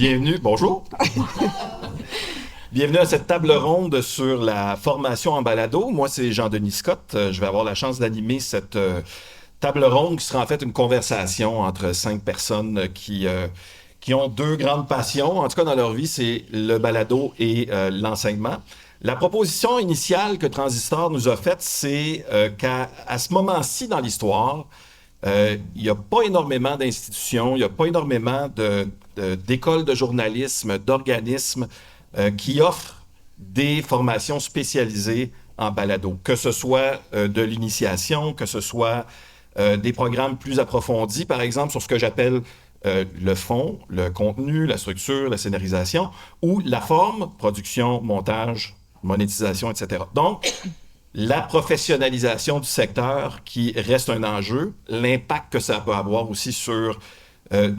Bienvenue, bonjour. Bienvenue à cette table ronde sur la formation en balado. Moi, c'est Jean-Denis Scott. Je vais avoir la chance d'animer cette table ronde qui sera en fait une conversation entre 5 personnes qui ont 2 grandes passions. En tout cas, dans leur vie, c'est le balado et l'enseignement. La proposition initiale que Transistor nous a faite, c'est qu'à ce moment-ci dans l'histoire, il n'y a pas énormément d'institutions, il n'y a pas énormément d'écoles de journalisme, d'organismes qui offrent des formations spécialisées en balado, que ce soit de l'initiation, que ce soit des programmes plus approfondis, par exemple, sur ce que j'appelle le fond, le contenu, la structure, la scénarisation, ou la forme, production, montage, monétisation, etc. Donc, la professionnalisation du secteur qui reste un enjeu, l'impact que ça peut avoir aussi sur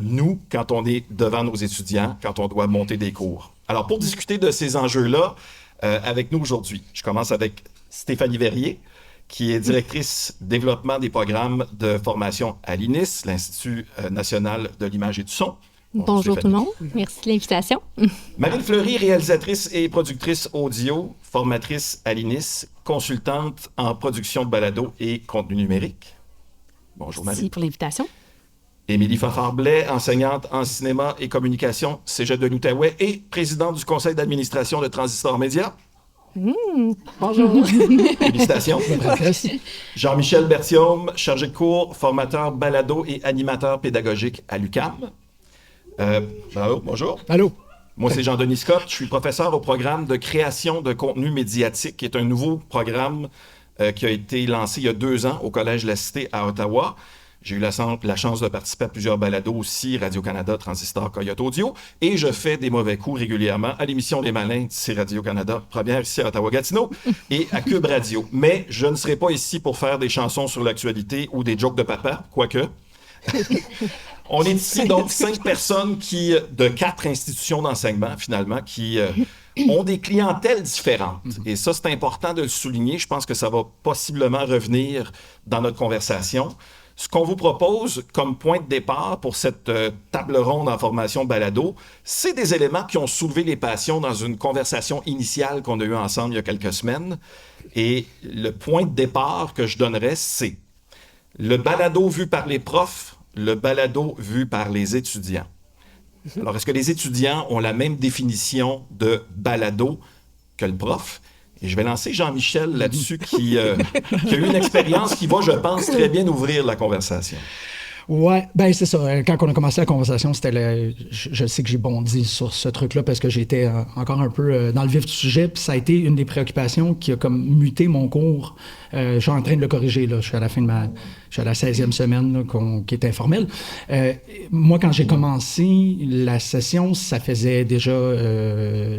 nous quand on est devant nos étudiants, quand on doit monter des cours. Alors, pour discuter de ces enjeux-là avec nous aujourd'hui, je commence avec Stéphanie Verrier, qui est directrice développement des programmes de formation à l'INIS, l'Institut national de l'image et du son. Bonjour tout le monde, merci de l'invitation. Marine Fleury, réalisatrice et productrice audio, formatrice à l'INIS, consultante en production de balado et contenu numérique. Bonjour Marine. Merci pour l'invitation. Émilie Fafard-Blais, enseignante en cinéma et communication, Cégep de l'Outaouais et présidente du conseil d'administration de Transistor Média. Bonjour. Félicitations. Jean-Michel Berthiaume, chargé de cours, formateur balado et animateur pédagogique à l'UQAM. Bravo, bonjour. Allô. Moi, c'est Jean-Denis Scott. Je suis professeur au programme de création de contenu médiatique, qui est un nouveau programme qui a été lancé il y a 2 ans au Collège de la Cité à Ottawa. J'ai eu la chance de participer à plusieurs balados aussi, Radio-Canada, Transistor, Coyote Audio, et je fais des mauvais coups régulièrement à l'émission Les Malins, c'est Radio-Canada, première ici à Ottawa-Gatineau, et à Cube Radio. Mais je ne serai pas ici pour faire des chansons sur l'actualité ou des jokes de papa, quoique. On est ici donc 5 personnes de 4 institutions d'enseignement, finalement, qui ont des clientèles différentes. Et ça, c'est important de le souligner. Je pense que ça va possiblement revenir dans notre conversation. Ce qu'on vous propose comme point de départ pour cette table ronde en formation balado, c'est des éléments qui ont soulevé les passions dans une conversation initiale qu'on a eue ensemble il y a quelques semaines. Et le point de départ que je donnerais, c'est le balado vu par les profs, le balado vu par les étudiants. Alors, est-ce que les étudiants ont la même définition de balado que le prof? Et je vais lancer Jean-Michel là-dessus qui a eu une expérience qui va, je pense, très bien ouvrir la conversation. Ouais, ben c'est ça. Quand on a commencé la conversation, je sais que j'ai bondi sur ce truc-là parce que j'étais encore un peu dans le vif du sujet. Puis ça a été une des préoccupations qui a comme muté mon cours. Je suis en train de le corriger, là. Je suis à la fin je suis à la 16e semaine, là, qui est informelle. Moi, quand j'ai commencé la session, ça faisait déjà...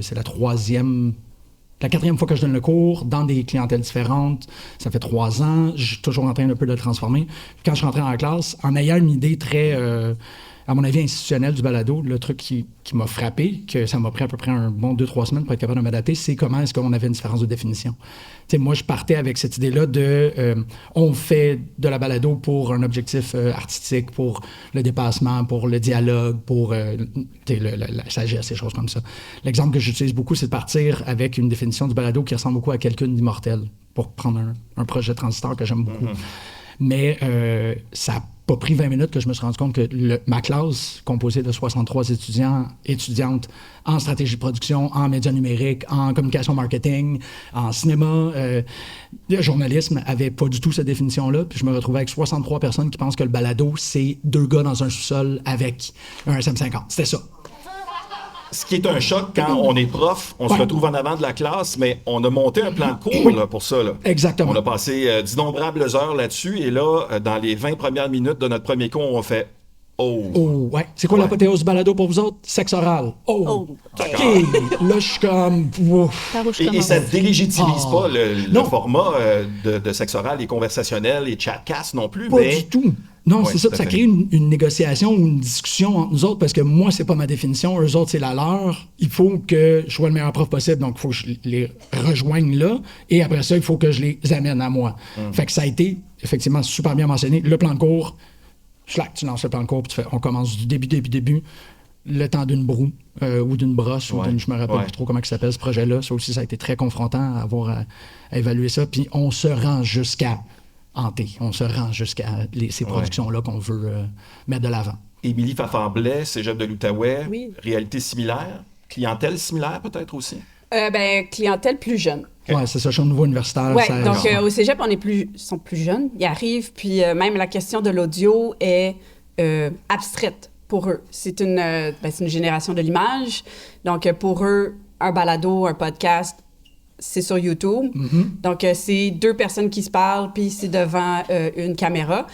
c'est la 4e fois que je donne le cours dans des clientèles différentes. Ça fait 3 ans. Je suis toujours en train un peu de le transformer. Quand je suis rentré en classe, en ayant une idée très, à mon avis, institutionnelle du balado, le truc qui m'a frappé, que ça m'a pris à peu près un bon 2-3 semaines pour être capable de m'adapter, c'est comment est-ce qu'on avait une différence de définition. T'sais, moi, je partais avec cette idée-là on fait de la balado pour un objectif artistique, pour le dépassement, pour le dialogue, pour la sagesse, ces choses comme ça. L'exemple que j'utilise beaucoup, c'est de partir avec une définition du balado qui ressemble beaucoup à quelqu'un d'immortel, pour prendre un projet de Transistor que j'aime beaucoup. Mais ça n'a pas pris 20 minutes que je me suis rendu compte que ma classe, composée de 63 étudiantes en stratégie de production, en médias numériques, en communication marketing, en cinéma, journalisme, n'avait pas du tout cette définition-là. Puis je me retrouvais avec 63 personnes qui pensent que le balado, c'est 2 gars dans un sous-sol avec un SM50. C'était ça. Ce qui est un choc quand on est prof, on se retrouve en avant de la classe, mais on a monté un plan de cours là, pour ça. Là. Exactement. On a passé d'innombrables heures là-dessus et là, dans les 20 premières minutes de notre premier cours, on fait « Oh! » Oh, ouais. C'est quoi l'apothéose du balado pour vous autres? Sexe oral. Oh! OK! Là, je suis comme... Et ça ne délégitimise pas le format de sexe oral et conversationnel et chatcast non plus. Pas du tout. Non, ouais, c'est ça. Ça crée une négociation ou une discussion entre nous autres parce que moi, c'est pas ma définition. Eux autres, c'est la leur. Il faut que je sois le meilleur prof possible. Donc, il faut que je les rejoigne là. Et après ça, il faut que je les amène à moi. Fait que ça a été, effectivement, super bien mentionné. Le plan de cours, tu lances le plan de cours, puis on commence du début. le temps d'une broue ou d'une brosse, ou je me rappelle plus trop comment il s'appelle ce projet-là. Ça aussi, ça a été très confrontant à avoir à évaluer ça. Puis on se rend jusqu'à hanter. On se rend jusqu'à ces productions-là qu'on veut mettre de l'avant. Émilie Fafard-Blais, Cégep de l'Outaouais, réalité similaire, clientèle similaire peut-être aussi? Clientèle plus jeune. Oui, c'est ça, je suis au niveau universitaire. Oui, donc au Cégep, sont plus jeunes. Ils arrivent, puis même la question de l'audio est abstraite pour eux. C'est une génération de l'image. Donc, pour eux, un balado, un podcast, c'est sur YouTube. Mm-hmm. Donc, c'est deux personnes qui se parlent, puis c'est devant une caméra.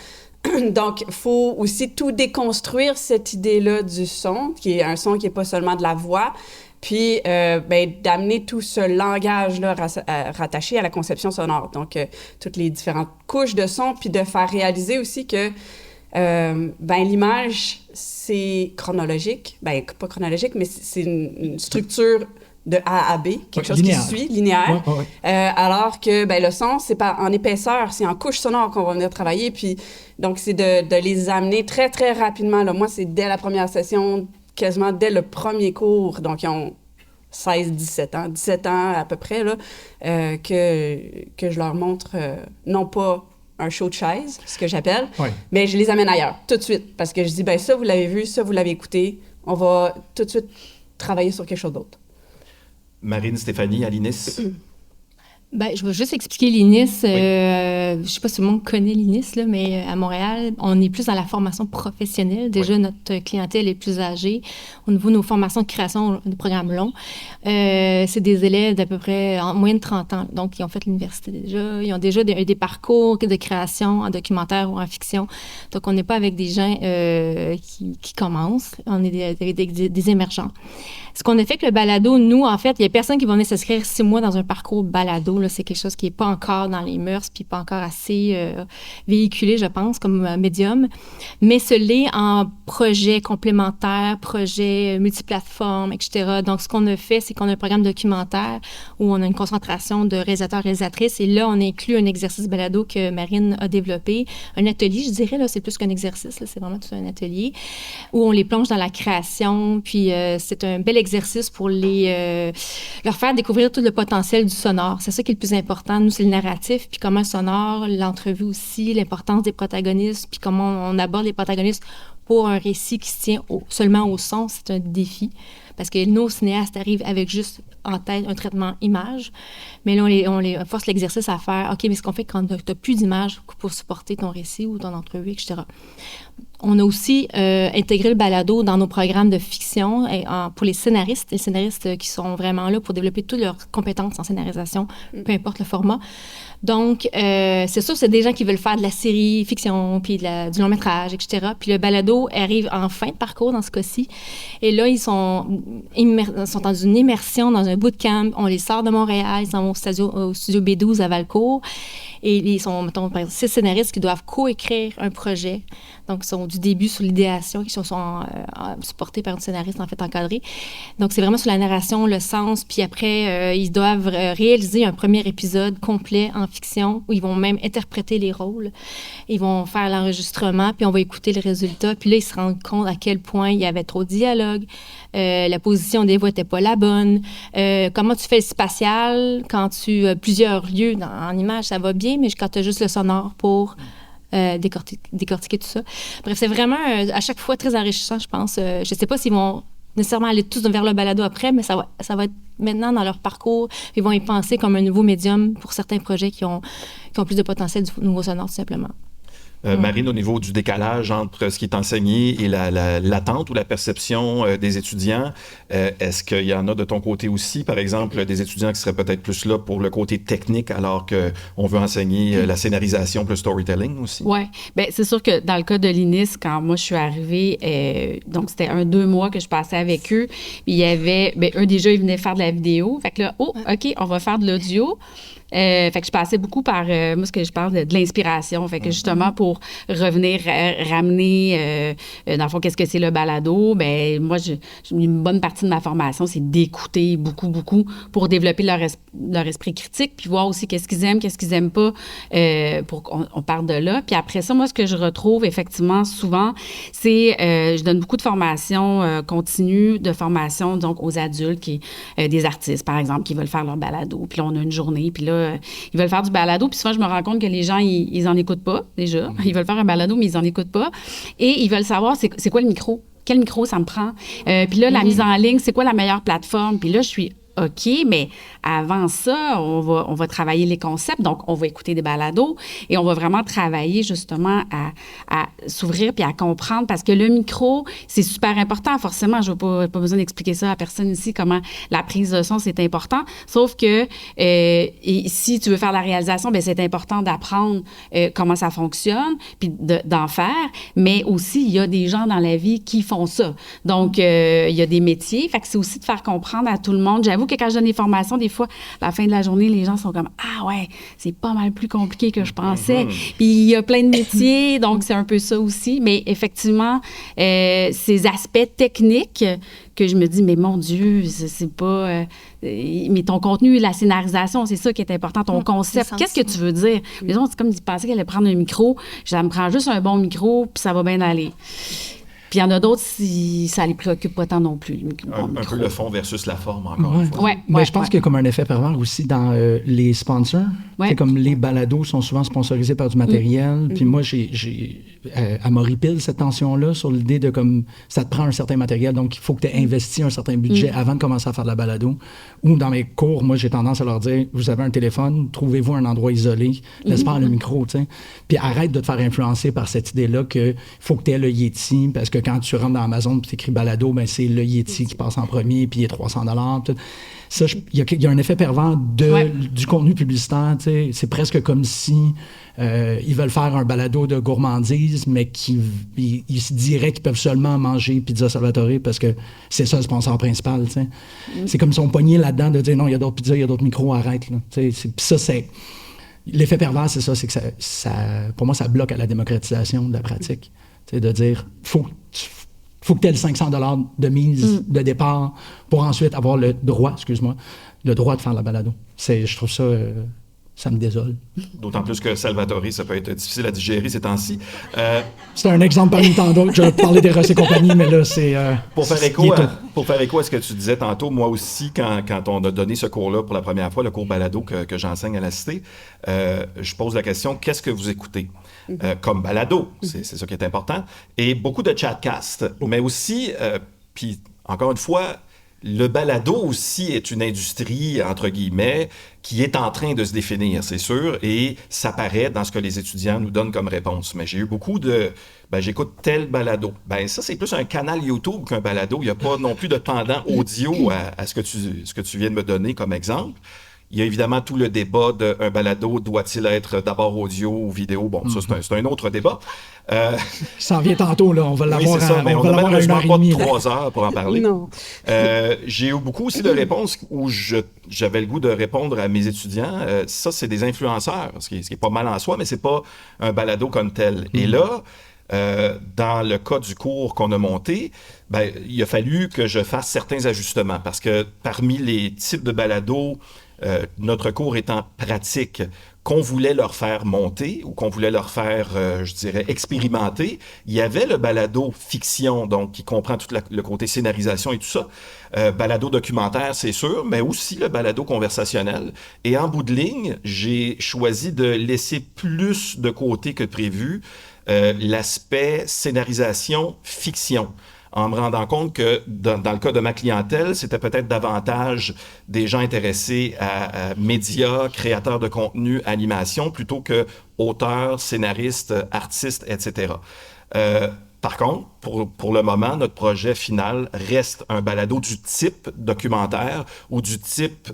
Donc, il faut aussi tout déconstruire cette idée-là du son, qui est un son qui n'est pas seulement de la voix, puis d'amener tout ce langage-là rattaché à la conception sonore. Donc, toutes les différentes couches de son, puis de faire réaliser aussi que l'image, c'est chronologique. Pas chronologique, mais c'est une structure de A à B, quelque chose linéaire. Qui suit, linéaire. Alors que le son, c'est pas en épaisseur, c'est en couche sonore qu'on va venir travailler. Puis, donc, c'est de les amener très, très rapidement. Là. Moi, c'est dès la première session, quasiment dès le premier cours. Donc, ils ont 17 ans à peu près, là, que je leur montre, non pas un show de chaise, ce que j'appelle, mais je les amène ailleurs, tout de suite. Parce que je dis, ça, vous l'avez vu, ça, vous l'avez écouté. On va tout de suite travailler sur quelque chose d'autre. Marine Stéphanie, à l'INIS. Je vais juste expliquer l'INIS. Je ne sais pas si tout le monde connaît l'INIS, là, mais à Montréal, on est plus dans la formation professionnelle. Déjà, notre clientèle est plus âgée. Au niveau de nos formations de création de programmes longs, c'est des élèves d'à peu près en moyenne de 30 ans. Donc, ils ont fait l'université déjà. Ils ont déjà des parcours de création en documentaire ou en fiction. Donc, on n'est pas avec des gens qui commencent. On est des émergents. Ce qu'on a fait avec le balado, nous, en fait, il n'y a personne qui va venir s'inscrire 6 mois dans un parcours balado. Là, c'est quelque chose qui n'est pas encore dans les mœurs puis pas encore assez véhiculé, je pense, comme médium. Mais ce l'est en projet complémentaire, projet multiplateforme, etc. Donc, ce qu'on a fait, c'est qu'on a un programme documentaire où on a une concentration de réalisateurs-réalisatrices. Et là, on inclut un exercice balado que Marine a développé. Un atelier, je dirais, là, c'est plus qu'un exercice. Là, c'est vraiment tout un atelier où on les plonge dans la création. Puis, c'est un bel exercice pour leur faire découvrir tout le potentiel du sonore. C'est ça qui est le plus important. Nous, c'est le narratif, puis comment le sonore, l'entrevue aussi, l'importance des protagonistes, puis comment on aborde les protagonistes pour un récit qui se tient seulement au son. C'est un défi. Parce que nos cinéastes arrivent avec juste en tête un traitement image. Mais là, on les force l'exercice à faire, OK, mais ce qu'on fait quand tu n'as plus d'images pour supporter ton récit ou ton entrevue, etc. On a aussi intégré le balado dans nos programmes de fiction pour les scénaristes qui sont vraiment là pour développer toutes leurs compétences en scénarisation, peu importe le format. Donc, c'est sûr, c'est des gens qui veulent faire de la série fiction, puis du long métrage, etc. Puis le balado arrive en fin de parcours dans ce cas-ci. Et là, ils sont dans une immersion, dans un bootcamp. On les sort de Montréal, ils sont au studio B12 à Valcourt. Et ils sont, mettons, par exemple, 6 scénaristes qui doivent coécrire un projet. Donc, ils sont du début sur l'idéation, qui sont supportés par une scénariste, en fait, encadrée. Donc, c'est vraiment sur la narration, le sens. Puis après, ils doivent réaliser un premier épisode complet en fiction où ils vont même interpréter les rôles. Ils vont faire l'enregistrement, puis on va écouter le résultat. Puis là, ils se rendent compte à quel point il y avait trop de dialogue, la position des voix n'était pas la bonne, comment tu fais le spatial quand tu as plusieurs lieux en image, ça va bien, mais quand tu as juste le sonore pour décortiquer tout ça. Bref, c'est vraiment à chaque fois très enrichissant, je pense. Je ne sais pas s'ils vont nécessairement aller tous vers le balado après, mais ça va être maintenant dans leur parcours. Ils vont y penser comme un nouveau médium pour certains projets qui ont plus de potentiel du nouveau sonore, tout simplement. Marine, au niveau du décalage entre ce qui est enseigné et l'attente ou la perception des étudiants, est-ce qu'il y en a de ton côté aussi, par exemple, des étudiants qui seraient peut-être plus là pour le côté technique alors qu'on veut enseigner la scénarisation plus storytelling aussi? Oui. Bien, c'est sûr que dans le cas de l'INIS, quand moi je suis arrivée, donc c'était 2 mois que je passais avec eux, puis il y avait, eux déjà, ils venaient faire de la vidéo. Fait que là, OK, on va faire de l'audio. Fait que je passais beaucoup par, moi, ce que je parle de l'inspiration. Fait que justement, pour revenir, ramener, dans le fond, qu'est-ce que c'est le balado? Ben moi, une bonne partie de ma formation, c'est d'écouter beaucoup pour développer leur esprit critique, puis voir aussi qu'est-ce qu'ils aiment pas, pour qu'on parte de là. Puis après ça, moi, ce que je retrouve effectivement souvent, c'est, je donne beaucoup de formations continues, de formations donc aux adultes, des artistes, par exemple, qui veulent faire leur balado. Puis là, on a une journée, puis là, ils veulent faire du balado. Puis souvent, je me rends compte que les gens, ils en écoutent pas, déjà. Ils veulent faire un balado, mais ils en écoutent pas. Et ils veulent savoir, c'est quoi le micro? Quel micro ça me prend? Puis là, la mise en ligne, c'est quoi la meilleure plateforme? Puis là, je suis OK, mais avant ça, on va travailler les concepts. Donc, on va écouter des balados et on va vraiment travailler justement à s'ouvrir puis à comprendre parce que le micro, c'est super important. Forcément, je n'ai pas besoin d'expliquer ça à personne ici, comment la prise de son, c'est important. Sauf que si tu veux faire la réalisation, bien, c'est important d'apprendre comment ça fonctionne puis d'en faire. Mais aussi, il y a des gens dans la vie qui font ça. Donc, il y a des métiers. Fait que c'est aussi de faire comprendre à tout le monde. J'avoue que quand je donne des formations, des fois, à la fin de la journée, les gens sont comme « Ah ouais, c'est pas mal plus compliqué que je pensais. » Puis il y a plein de métiers, donc c'est un peu ça aussi. Mais effectivement, ces aspects techniques que je me dis « Mais mon Dieu, c'est pas... mais ton contenu, la scénarisation, c'est ça qui est important, ton concept. Qu'est-ce que tu veux dire? » Les autres, c'est comme ils pensaient qu'elle allait prendre un micro. Je me prends juste un bon micro, puis ça va bien aller. Puis il y en a d'autres, si ça les préoccupe pas tant non plus. Un peu le fond versus la forme, encore une fois. Ouais, Mais je pense qu'il y a comme un effet pervers aussi dans les sponsors. C'est comme les balados sont souvent sponsorisés par du matériel. Puis moi, j'ai à m'horripile cette tension-là sur l'idée de comme ça te prend un certain matériel, donc il faut que tu aies investi un certain budget avant de commencer à faire de la balado. Ou dans mes cours, moi, j'ai tendance à leur dire, vous avez un téléphone, trouvez-vous un endroit isolé, laisse faire le micro, tu sais. Puis arrête de te faire influencer par cette idée-là qu'il faut que tu aies le Yeti, parce que quand tu rentres dans Amazon et tu écris balado, ben c'est le Yeti qui passe en premier, puis il est $300. Ça, il y a un effet pervers du contenu publicitaire. C'est presque comme si ils veulent faire un balado de gourmandise, mais ils se diraient qu'ils peuvent seulement manger Pizza Salvatore parce que c'est ça le sponsor principal. C'est comme si on pognait là-dedans de dire non, il y a d'autres pizzas, il y a d'autres micros, arrête. Puis ça, c'est... L'effet pervers, c'est ça, c'est que ça, pour moi, ça bloque à la démocratisation de la pratique. De dire, faut que tu aies le $500 de mise de départ pour ensuite avoir le droit de faire la balado. Je trouve ça, ça me désole. D'autant plus que Salvatore, ça peut être difficile à digérer ces temps-ci. C'est un exemple parmi tant d'autres. Je vais parler des Ross et compagnie, mais là, c'est... Pour faire écho à ce que tu disais tantôt, moi aussi, quand on a donné ce cours-là pour la première fois, le cours balado que j'enseigne à la Cité, je pose la question, qu'est-ce que vous écoutez comme balado? C'est ça qui est important. Et beaucoup de chatcasts, mais aussi, puis encore une fois, le balado aussi est une industrie, entre guillemets, qui est en train de se définir, c'est sûr, et ça paraît dans ce que les étudiants nous donnent comme réponse. Mais j'ai eu beaucoup de... j'écoute tel balado. Ça, c'est plus un canal YouTube qu'un balado. Il n'y a pas non plus de pendant audio à ce que tu viens de me donner comme exemple. Il y a évidemment tout le débat d'un balado, doit-il être d'abord audio ou vidéo? Bon, ça, c'est un autre débat. Ça en vient tantôt, là. On va l'avoir on n'a malheureusement pas de 3 heures pour en parler. Non. J'ai eu beaucoup aussi de réponses où j'avais le goût de répondre à mes étudiants. Ça, c'est des influenceurs, ce qui est pas mal en soi, mais c'est pas un balado comme tel. Et là, dans le cas du cours qu'on a monté, il a fallu que je fasse certains ajustements parce que parmi les types de balados, notre cours étant pratique, qu'on voulait leur faire monter ou qu'on voulait leur faire, je dirais, expérimenter, il y avait le balado fiction, donc qui comprend tout le côté scénarisation et tout ça. Balado documentaire, c'est sûr, mais aussi le balado conversationnel. Et en bout de ligne, j'ai choisi de laisser plus de côté que prévu l'aspect scénarisation fiction, en me rendant compte que dans le cas de ma clientèle, c'était peut-être davantage des gens intéressés à médias, créateurs de contenu, animation, plutôt que auteurs, scénaristes, artistes, etc. Par contre, pour le moment, notre projet final reste un balado du type documentaire ou du type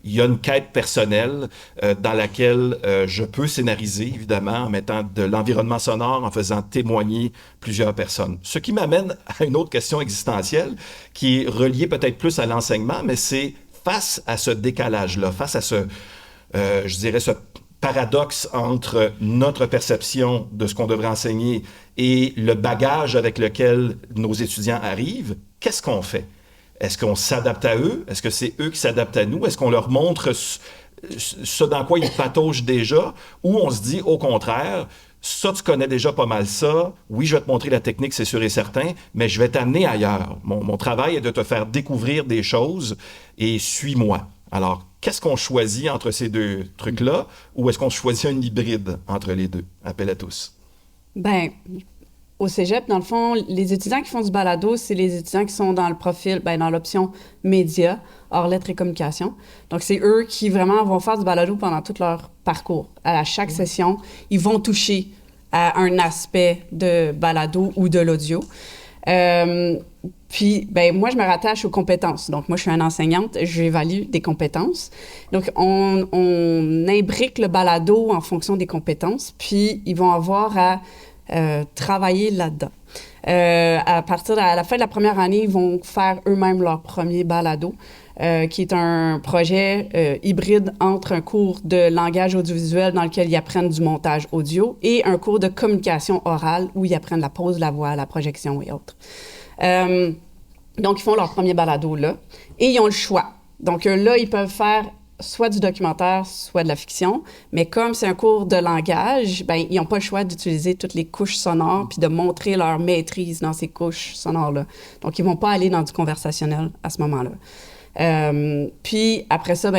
il y a une quête personnelle dans laquelle je peux scénariser, évidemment, en mettant de l'environnement sonore, en faisant témoigner plusieurs personnes. Ce qui m'amène à une autre question existentielle qui est reliée peut-être plus à l'enseignement, mais c'est face à ce décalage-là, face à je dirais, ce paradoxe entre notre perception de ce qu'on devrait enseigner et le bagage avec lequel nos étudiants arrivent, qu'est-ce qu'on fait? Est-ce qu'on s'adapte à eux? Est-ce que c'est eux qui s'adaptent à nous? Est-ce qu'on leur montre ce dans quoi ils pataugent déjà? Ou on se dit, au contraire, ça, tu connais déjà pas mal ça. Oui, je vais te montrer la technique, c'est sûr et certain, mais je vais t'amener ailleurs. Mon travail est de te faire découvrir des choses et suis-moi. Alors, qu'est-ce qu'on choisit entre ces deux trucs-là, ou est-ce qu'on choisit un hybride entre les deux? Appel à tous. Ben, au cégep, dans le fond, les étudiants qui font du balado, c'est les étudiants qui sont dans le profil, dans l'option médias, hors lettres et communication. Donc, c'est eux qui vraiment vont faire du balado pendant tout leur parcours. À chaque session, ils vont toucher à un aspect de balado ou de l'audio. Puis, moi, je me rattache aux compétences. Donc, moi, je suis une enseignante, j'évalue des compétences. Donc, on imbrique le balado en fonction des compétences, puis ils vont avoir à travailler là-dedans. À la fin de la première année, ils vont faire eux-mêmes leur premier balado, qui est un projet hybride entre un cours de langage audiovisuel dans lequel ils apprennent du montage audio et un cours de communication orale où ils apprennent la pose de la voix, la projection et autres. Donc, ils font leur premier balado là et ils ont le choix. Donc, là, ils peuvent faire soit du documentaire, soit de la fiction, mais comme c'est un cours de langage, ils n'ont pas le choix d'utiliser toutes les couches sonores puis de montrer leur maîtrise dans ces couches sonores-là. Donc, ils ne vont pas aller dans du conversationnel à ce moment-là. Puis après ça,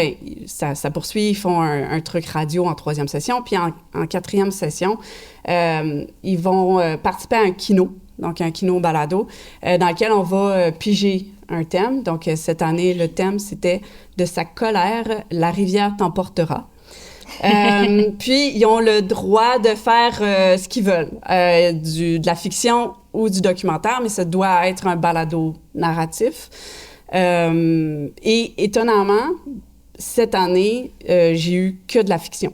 ça poursuit. Ils font un truc radio en troisième session. Puis en quatrième session, ils vont participer à un kino, donc un kino balado, dans lequel on va piger un thème. Donc cette année, le thème, c'était « De sa colère, la rivière t'emportera ». Puis, ils ont le droit de faire ce qu'ils veulent, de la fiction ou du documentaire, mais ça doit être un balado narratif. Et étonnamment, cette année, j'ai eu que de la fiction.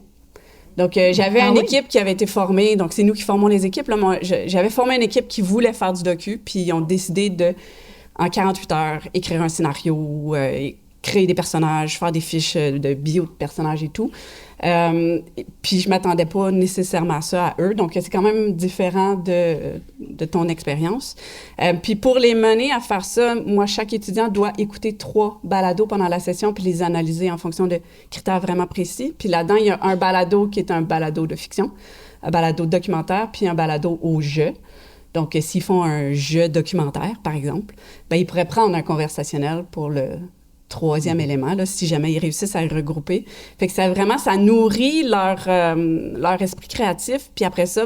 Donc, j'avais une équipe qui avait été formée, donc c'est nous qui formons les équipes. Là, j'avais formé une équipe qui voulait faire du docu, puis ils ont décidé de, en 48 heures, écrire un scénario, créer des personnages, faire des fiches de bio de personnages et tout. Puis je m'attendais pas nécessairement à ça à eux, donc c'est quand même différent de ton expérience. Puis pour les mener à faire ça, moi, chaque étudiant doit écouter 3 balados pendant la session puis les analyser en fonction de critères vraiment précis. Puis là-dedans, il y a un balado qui est un balado de fiction, un balado documentaire, puis un balado au jeu. Donc, s'ils font un jeu documentaire, par exemple, ils pourraient prendre un conversationnel pour le 3e élément, là, si jamais ils réussissent à le regrouper. Fait que ça nourrit leur esprit créatif. Puis après ça,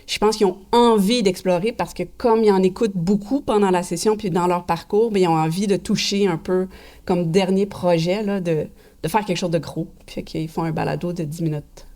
je pense qu'ils ont envie d'explorer parce que comme ils en écoutent beaucoup pendant la session puis dans leur parcours, ils ont envie de toucher un peu comme dernier projet, là, de faire quelque chose de gros. Fait qu'ils font un balado de 10 minutes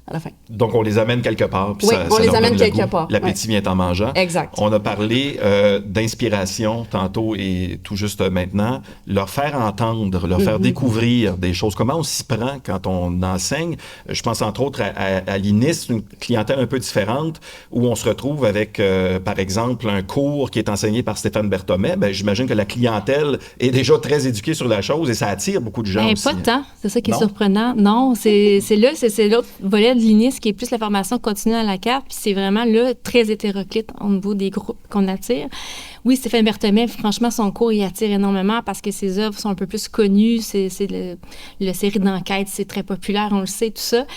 à la fin. Donc, on les amène quelque part. Puis oui, on les amène quelque part. L'appétit vient en mangeant. Exact. On a parlé d'inspiration tantôt et tout juste maintenant. Leur faire entendre, leur faire découvrir des choses. Comment on s'y prend quand on enseigne? Je pense entre autres à l'INIS, une clientèle un peu différente, où on se retrouve avec, par exemple, un cours qui est enseigné par Stéphane Berthommet. J'imagine que la clientèle est déjà très éduquée sur la chose et ça attire beaucoup de gens aussi. Pas tant. C'est ça qui est surprenant. Non, c'est l'autre volet de l'INIS qui est plus la formation continue à la carte, puis c'est vraiment là très hétéroclite au niveau des groupes qu'on attire. Oui, Stéphane Berthommet, franchement, son cours, il attire énormément parce que ses œuvres sont un peu plus connues. C'est le série d'enquêtes, c'est très populaire, on le sait, tout ça.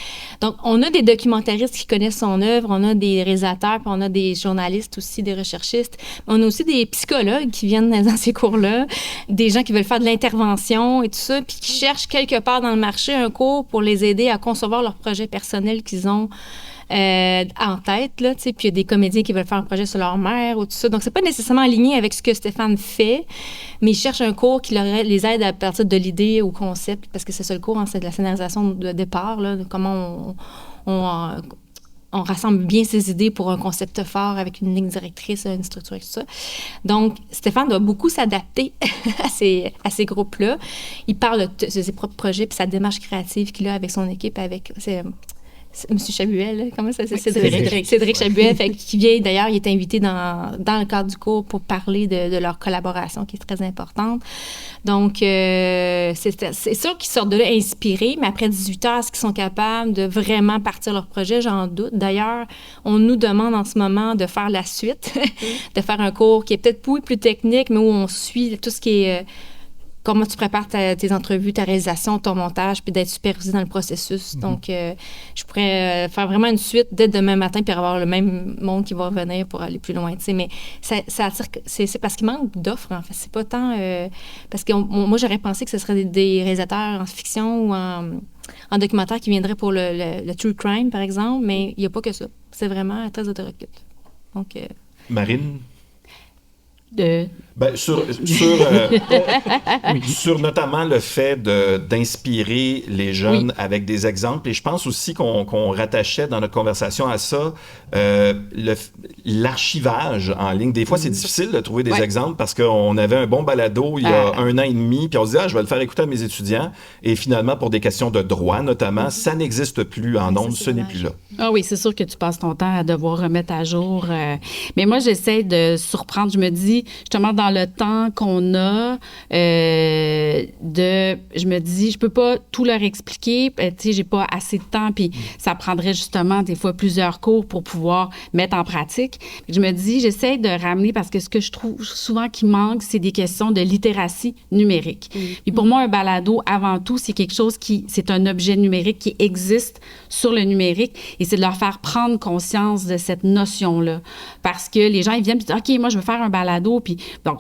Donc, on a des documentaristes qui connaissent son œuvre, on a des réalisateurs, puis on a des journalistes aussi, des recherchistes. On a aussi des psychologues qui viennent dans ces cours-là, des gens qui veulent faire de l'intervention et tout ça, puis qui cherchent quelque part dans le marché un cours pour les aider à concevoir leur projet personnel qu'ils ont en tête, là, tu sais, puis il y a des comédiens qui veulent faire un projet sur leur mère ou tout ça. Donc, c'est pas nécessairement aligné avec ce que Stéphane fait, mais ils cherchent un cours qui les aide à partir de l'idée au concept, parce que c'est ça le cours, c'est de la scénarisation de départ, là, de comment on rassemble bien ses idées pour un concept fort avec une ligne directrice, une structure et tout ça. Donc, Stéphane doit beaucoup s'adapter à ces groupes-là. Il parle de ses propres projets puis sa démarche créative qu'il a avec son équipe, avec M. Chabuel, là, comment ça s'appelle? Cédric. Cédric Chabuel, qui vient, d'ailleurs, il est invité dans le cadre du cours pour parler de leur collaboration, qui est très importante. Donc, c'est sûr qu'ils sortent de là inspirés, mais après 18 heures, est-ce qu'ils sont capables de vraiment partir leur projet? J'en doute. D'ailleurs, on nous demande en ce moment de faire la suite, de faire un cours qui est peut-être plus technique, mais où on suit tout ce qui est... comment tu prépares tes entrevues, ta réalisation, ton montage, puis d'être supervisé dans le processus. Donc, je pourrais faire vraiment une suite dès demain matin, puis avoir le même monde qui va revenir pour aller plus loin. Mais ça attire, c'est parce qu'il manque d'offres, en fait. C'est pas tant... parce que moi, j'aurais pensé que ce serait des réalisateurs en fiction ou en documentaire qui viendraient pour le true crime, par exemple, mais il n'y a pas que ça. C'est vraiment très hétéroclite. Donc... Marine? Sur notamment le fait d'inspirer les jeunes avec des exemples. Et je pense aussi qu'on rattachait dans notre conversation à ça l'archivage en ligne. Des fois, c'est difficile de trouver des exemples parce qu'on avait un bon balado il y a 1 an et demi, puis on se dit, je vais le faire écouter à mes étudiants. Et finalement, pour des questions de droit notamment, ça n'existe plus en ondes, ce n'est plus là. Ah oui, c'est sûr que tu passes ton temps à devoir remettre à jour. Mais moi, j'essaie de surprendre. Je me dis, justement, dans le temps qu'on a, je me dis, je peux pas tout leur expliquer. Tu sais, j'ai pas assez de temps, puis ça prendrait justement des fois plusieurs cours pour pouvoir mettre en pratique. Je me dis, j'essaie de ramener, parce que ce que je trouve souvent qui manque, c'est des questions de littératie numérique. Puis pour moi, un balado, avant tout, c'est quelque chose c'est un objet numérique qui existe sur le numérique, et c'est de leur faire prendre conscience de cette notion-là. Parce que les gens, ils viennent et disent, OK, moi, je veux faire un balado, puis donc,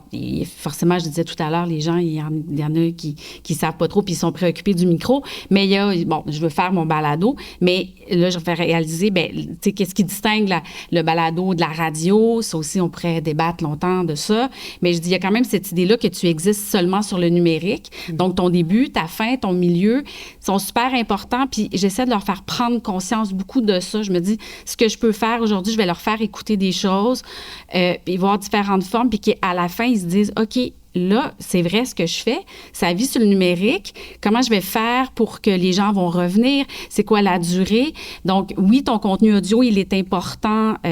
forcément, je disais tout à l'heure, les gens, il y en a qui savent pas trop, puis ils sont préoccupés du micro, mais il y a, je veux faire mon balado, mais là, je vais faire réaliser, tu sais, qu'est-ce qui distingue le balado de la radio? Ça aussi, on pourrait débattre longtemps de ça, mais je dis, il y a quand même cette idée-là que tu existes seulement sur le numérique, donc ton début, ta fin, ton milieu sont super importants, puis j'essaie de leur faire prendre conscience beaucoup de ça. Je me dis, ce que je peux faire aujourd'hui, je vais leur faire écouter des choses, puis voir différentes formes, puis qu'à la fin, ils se disent, OK, là, c'est vrai ce que je fais, ça vit sur le numérique, comment je vais faire pour que les gens vont revenir, c'est quoi la durée? Donc, oui, ton contenu audio, il est important, tu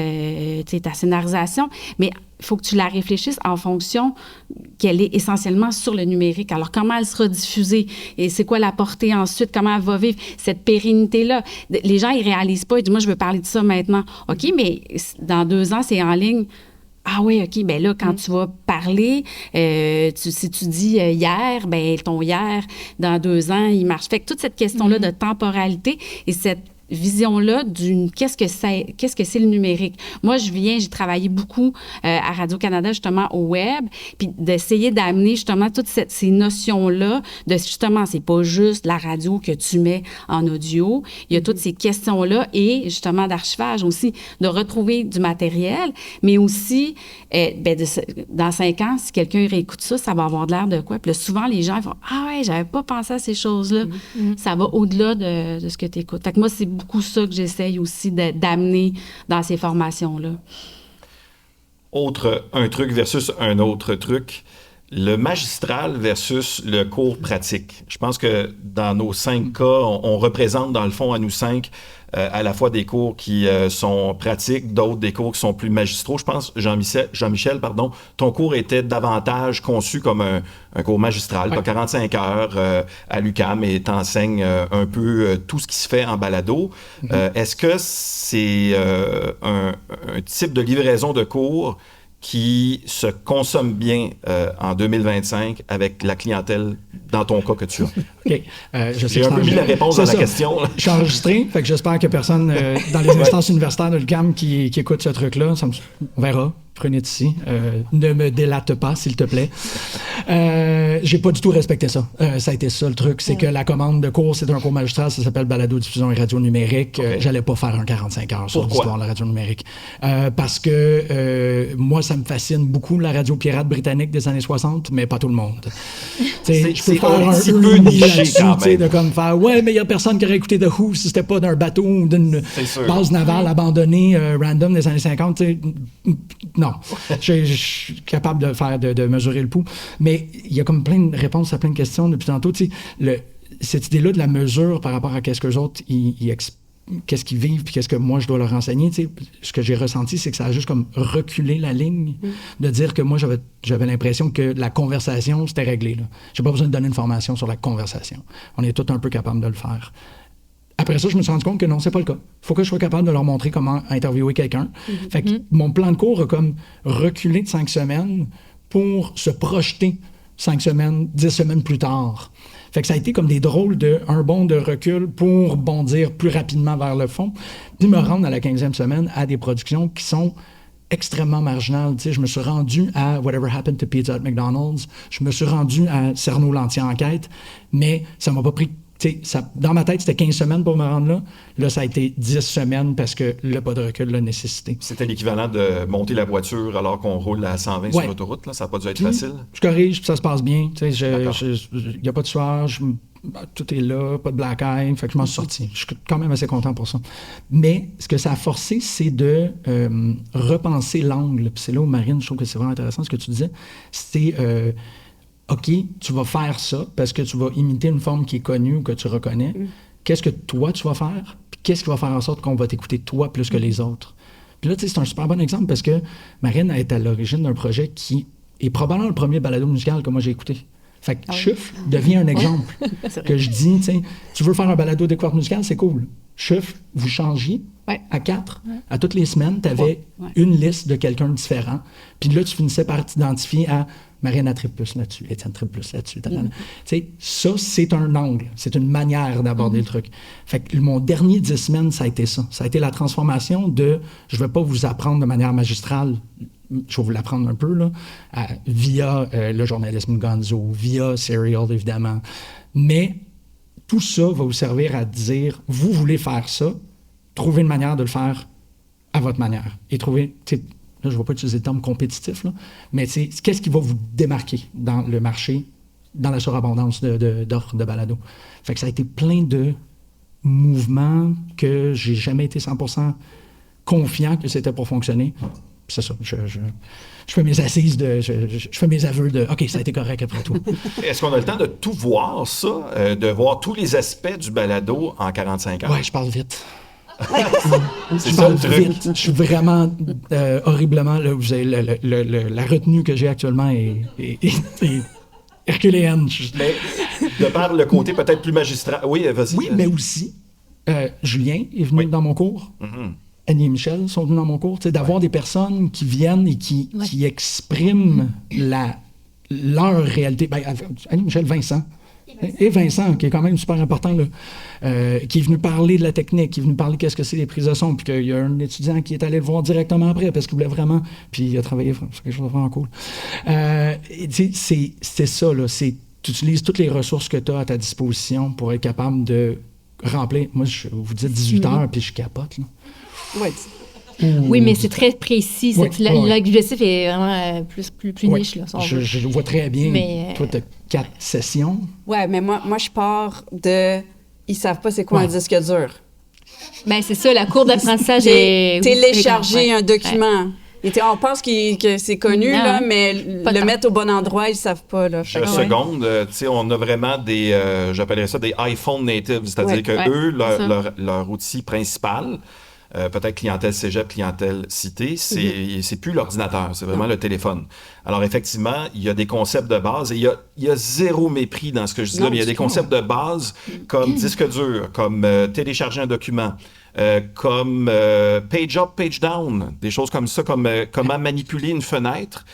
sais, ta scénarisation, mais il faut que tu la réfléchisses en fonction qu'elle est essentiellement sur le numérique. Alors, comment elle sera diffusée? Et c'est quoi la portée ensuite? Comment elle va vivre cette pérennité-là? Les gens, ils réalisent pas, ils disent, moi, je veux parler de ça maintenant. OK, mais dans 2 ans, c'est en ligne. Ah oui, OK, bien là, quand tu vas parler, si tu dis hier, bien ton hier, dans 2 ans, il marche. Fait que toute cette question-là de temporalité et cette vision-là qu'est-ce que c'est le numérique. Moi, j'ai travaillé beaucoup à Radio-Canada, justement, au web, puis d'essayer d'amener, justement, toutes ces notions-là de, justement, c'est pas juste la radio que tu mets en audio. Il y a toutes ces questions-là et, justement, d'archivage aussi, de retrouver du matériel, mais aussi, dans 5 ans, si quelqu'un réécoute ça, ça va avoir de l'air de quoi? Puis là, souvent, les gens vont, ah ouais, j'avais pas pensé à ces choses-là. Ça va au-delà de ce que tu écoutes. Fait que moi, c'est beaucoup ça que j'essaye aussi d'amener dans ces formations-là. Un truc versus un autre truc, le magistral versus le cours pratique. Je pense que dans nos 5 cas, on représente dans le fond à nous 5 à la fois des cours qui sont pratiques, d'autres des cours qui sont plus magistraux. Je pense, Jean-Michel, ton cours était davantage conçu comme un cours magistral, pas 45 heures à l'UQAM, et t'enseignes un peu tout ce qui se fait en balado. Est-ce que c'est un type de livraison de cours qui se consomme bien en 2025 avec la clientèle dans ton cas que tu as? OK. J'ai un peu mis la réponse à la question. Je suis enregistré, fait que j'espère que personne dans les instances universitaires de l'UQAM qui écoute ce truc-là, on verra. Prenez ici. Ne me délate pas, s'il te plaît. J'ai pas du tout respecté ça. Ça a été ça, le truc. C'est que la commande de cours, c'est un cours magistral, ça s'appelle Balado, diffusion et radio numérique. J'allais pas faire un 45 heures sur l'histoire de la radio numérique. Parce que moi, ça me fascine beaucoup, la radio pirate britannique des années 60, mais pas tout le monde. Je peux faire un petit peu niché quand même. De comme faire, ouais, mais il y a personne qui aurait écouté The Who si c'était pas d'un bateau ou d'une base navale abandonnée random des années 50. Non, je suis capable de mesurer le pouls. Mais il y a comme plein de réponses à plein de questions depuis tantôt. Cette idée-là de la mesure par rapport à qu'est-ce qu'eux autres ils qu'est-ce qu'ils vivent puis qu'est-ce que moi je dois leur enseigner. Tu sais, ce que j'ai ressenti, c'est que ça a juste comme reculé la ligne, de dire que moi j'avais l'impression que la conversation c'était réglé. Là. J'ai pas besoin de donner une formation sur la conversation. On est tous un peu capables de le faire. Après ça, je me suis rendu compte que non, c'est pas le cas. Il faut que je sois capable de leur montrer comment interviewer quelqu'un. Fait que mon plan de cours a comme reculé de 5 semaines pour se projeter 5 semaines, 10 semaines plus tard. Fait que ça a été comme des drôles un bond de recul pour bondir plus rapidement vers le fond, puis me rendre à la 15e semaine à des productions qui sont extrêmement marginales. Tu sais, je me suis rendu à Whatever Happened to Pizza at McDonald's, je me suis rendu à Cerno l'Anti-Enquête, mais ça m'a pas pris... Dans ma tête, c'était 15 semaines pour me rendre là. Là, ça a été 10 semaines parce que le pas de recul l'a nécessité. C'était l'équivalent de monter la voiture alors qu'on roule à 120 sur l'autoroute. Là. Ça n'a pas dû être facile. Je corrige, puis ça se passe bien. Il n'y a pas de sueur, tout est là, pas de black eye. Fait que je m'en suis sorti. Je suis quand même assez content pour ça. Mais ce que ça a forcé, c'est de repenser l'angle. Puis c'est là où, Marine, je trouve que c'est vraiment intéressant ce que tu disais. C'est... OK, tu vas faire ça parce que tu vas imiter une forme qui est connue ou que tu reconnais. Qu'est-ce que toi, tu vas faire? Puis qu'est-ce qui va faire en sorte qu'on va t'écouter toi plus que les autres? Puis là, tu sais, c'est un super bon exemple parce que Marine est à l'origine d'un projet qui est probablement le premier balado musical que moi j'ai écouté. Fait que Chiffre devient un exemple que je dis, tu sais, tu veux faire un balado découverte musicale, c'est cool. Chiffre, vous changiez à 4. À toutes les semaines, tu avais une liste de quelqu'un de différent. Puis là, tu finissais par t'identifier à Marianne a triple plus là-dessus, Étienne triple plus là-dessus. Tu sais, ça, c'est un angle. C'est une manière d'aborder le truc. Fait que mon dernier 10 semaines, ça a été ça. Ça a été la transformation de je ne vais pas vous apprendre de manière magistrale, je vais vous l'apprendre un peu, là, via le journalisme gonzo, via Serial, évidemment. Mais tout ça va vous servir à dire, vous voulez faire ça, trouvez une manière de le faire à votre manière. Et trouver, là, je ne vais pas utiliser le terme compétitif, là, mais qu'est-ce qui va vous démarquer dans le marché, dans la surabondance d'offres de balado. Fait que ça a été plein de mouvements que j'ai jamais été 100% confiant que c'était pour fonctionner. C'est ça, je fais mes assises, je fais mes aveux de « OK, ça a été correct après tout ». Est-ce qu'on a le temps de tout voir ça, de voir tous les aspects du balado en 45 heures? Oui, je parle vite. C'est ça le truc. Vite. Je suis vraiment horriblement... Là, vous avez la retenue que j'ai actuellement est herculéenne. Mais de par le côté peut-être plus magistral... Oui, vas-y. Oui, mais aussi, Julien est venu dans mon cours. Annie et Michel sont venus dans mon cours. D'avoir des personnes qui viennent et qui expriment leur réalité. Ben, Annie, Michel, Vincent. Et Vincent, qui est quand même super important, là, qui est venu parler de la technique, qui est venu parler qu'est-ce que c'est les prises de son, puis qu'il y a un étudiant qui est allé le voir directement après parce qu'il voulait vraiment, puis il a travaillé sur quelque chose de vraiment cool. C'est ça, là, tu utilises toutes les ressources que tu as à ta disposition pour être capable de remplir. Moi, vous dites 18 heures, puis je capote. Là. Oui, mais c'est très précis. L'objectif est vraiment plus niche. Là, je vois très bien. Mais, toi, tu as 4 sessions. Oui, mais moi, je pars de... Ils savent pas c'est quoi un disque dur. Bien, c'est ça, la courbe d'apprentissage est... Télécharger un document. On pense que c'est connu, là, mais le mettre au bon endroit, ils savent pas. Là. Je seconde, on a vraiment des, j'appellerais ça des iPhone natives, c'est-à-dire que eux, leur outil principal, peut-être clientèle cégep, clientèle cité, c'est plus l'ordinateur, c'est vraiment le téléphone. Alors effectivement, il y a des concepts de base et il y a zéro mépris dans ce que je dis là, mais il y a des concepts de base comme disque dur, comme télécharger un document, comme page up, page down, des choses comme ça, comme comment manipuler une fenêtre.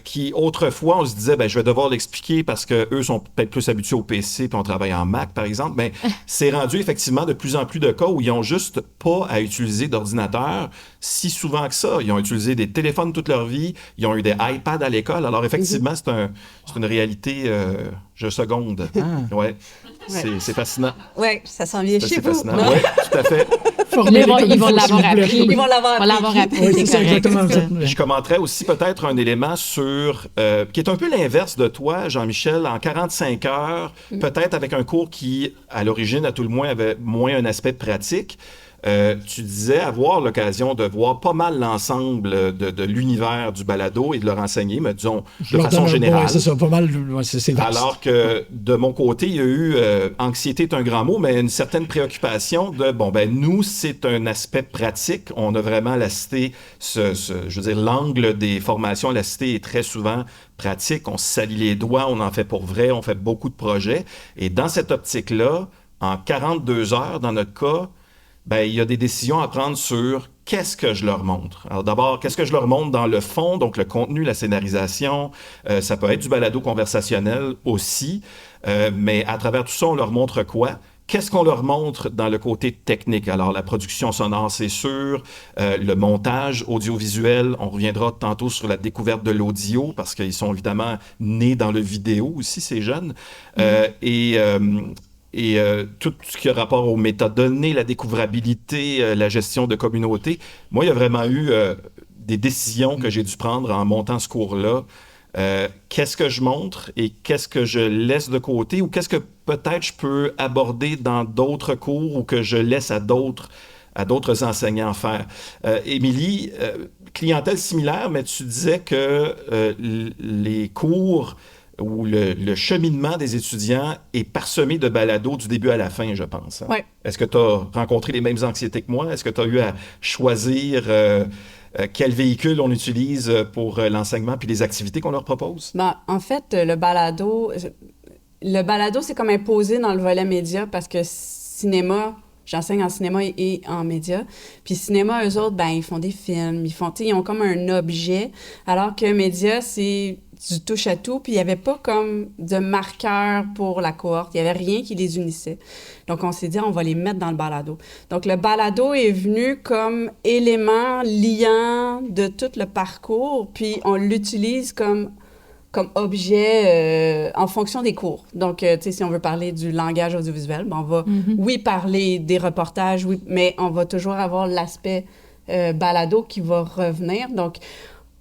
Qui autrefois on se disait je vais devoir l'expliquer parce que eux sont peut-être plus habitués au PC puis on travaille en Mac par exemple, mais c'est rendu effectivement de plus en plus de cas où ils ont juste pas à utiliser d'ordinateur si souvent que ça. Ils ont utilisé des téléphones toute leur vie, ils ont eu des iPads à l'école, alors effectivement c'est une réalité je seconde. Ouais. C'est fascinant. Oui, ça s'en vient chez vous. Oui, tout à fait. Ils vont l'avoir appris. Ils vont l'avoir appris. Oui, c'est ça, exactement. Je commenterais aussi peut-être un élément sur qui est un peu l'inverse de toi, Jean-Michel, en 45 heures, peut-être avec un cours qui, à l'origine, à tout le moins, avait moins un aspect de pratique. Tu disais avoir l'occasion de voir pas mal l'ensemble de l'univers du balado et de le renseigner, mais disons de façon générale. Ouais, c'est ça, pas mal, c'est vaste. Alors que de mon côté, il y a eu, anxiété est un grand mot, mais une certaine préoccupation de, nous, c'est un aspect pratique. On a vraiment la cité, je veux dire, l'angle des formations à la cité est très souvent pratique. On se salit les doigts, on en fait pour vrai, on fait beaucoup de projets. Et dans cette optique-là, en 42 heures, dans notre cas, il y a des décisions à prendre sur qu'est-ce que je leur montre. Alors d'abord, qu'est-ce que je leur montre dans le fond, donc le contenu, la scénarisation, ça peut être du balado conversationnel aussi, mais à travers tout ça, on leur montre quoi? Qu'est-ce qu'on leur montre dans le côté technique? Alors, la production sonore, c'est sûr, le montage audiovisuel, on reviendra tantôt sur la découverte de l'audio, parce qu'ils sont évidemment nés dans le vidéo aussi, ces jeunes, et tout ce qui a rapport aux métadonnées, la découvrabilité, la gestion de communauté. Moi, il y a vraiment eu des décisions que j'ai dû prendre en montant ce cours-là. Qu'est-ce que je montre et qu'est-ce que je laisse de côté ou qu'est-ce que peut-être je peux aborder dans d'autres cours ou que je laisse à d'autres enseignants faire. Émilie, clientèle similaire, mais tu disais que les cours où le cheminement des étudiants est parsemé de balados du début à la fin, je pense. Hein? Oui. Est-ce que tu as rencontré les mêmes anxiétés que moi? Est-ce que tu as eu à choisir quel véhicule on utilise pour l'enseignement puis les activités qu'on leur propose? En fait, le balado, c'est comme imposé dans le volet média parce que cinéma, j'enseigne en cinéma et en médias. Puis cinéma, eux autres, ils font des films, ils ont comme un objet, alors que médias, c'est du touche-à-tout, puis il n'y avait pas comme de marqueur pour la cohorte. Il n'y avait rien qui les unissait. Donc, on s'est dit, on va les mettre dans le balado. Donc, le balado est venu comme élément liant de tout le parcours, puis on l'utilise comme objet en fonction des cours. Donc, tu sais, si on veut parler du langage audiovisuel, on va, oui, parler des reportages, oui, mais on va toujours avoir l'aspect balado qui va revenir. Donc,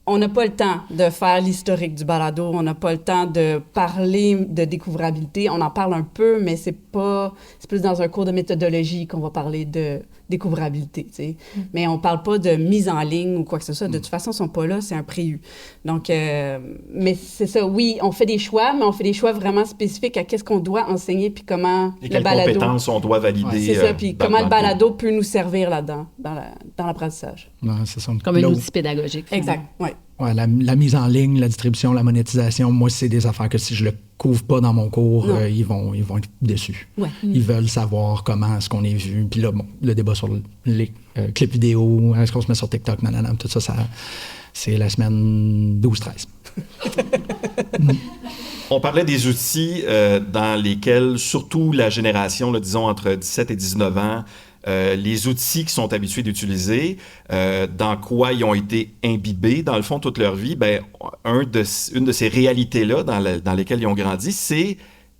on n'a pas le temps de faire l'historique du balado, on n'a pas le temps de parler de découvrabilité. On en parle un peu, mais c'est plus dans un cours de méthodologie qu'on va parler de découvrabilité, tu sais. Mais on parle pas de mise en ligne ou quoi que ce soit. De toute façon, ils sont pas là, c'est un préu. Donc, mais c'est ça, oui, on fait des choix, mais on fait des choix vraiment spécifiques à qu'est-ce qu'on doit enseigner puis comment et le balado... quelles compétences on doit valider. C'est ça, puis comment le balado peut nous servir là-dedans, dans l'apprentissage. Non, c'est ça. Comme un outil pédagogique. Exact, oui. Ouais, la mise en ligne, la distribution, la monétisation, moi, c'est des affaires que si je le couvre pas dans mon cours, ils vont être déçus. Ouais. Ils veulent savoir comment est-ce qu'on est vu. Puis là, le débat sur les clips vidéo, est-ce qu'on se met sur TikTok, tout ça, c'est la semaine 12-13. On parlait des outils dans lesquels, surtout la génération, disons, entre 17 et 19 ans, les outils qu'ils sont habitués d'utiliser, dans quoi ils ont été imbibés, dans le fond, toute leur vie, une de ces réalités-là dans lesquelles ils ont grandi, c'est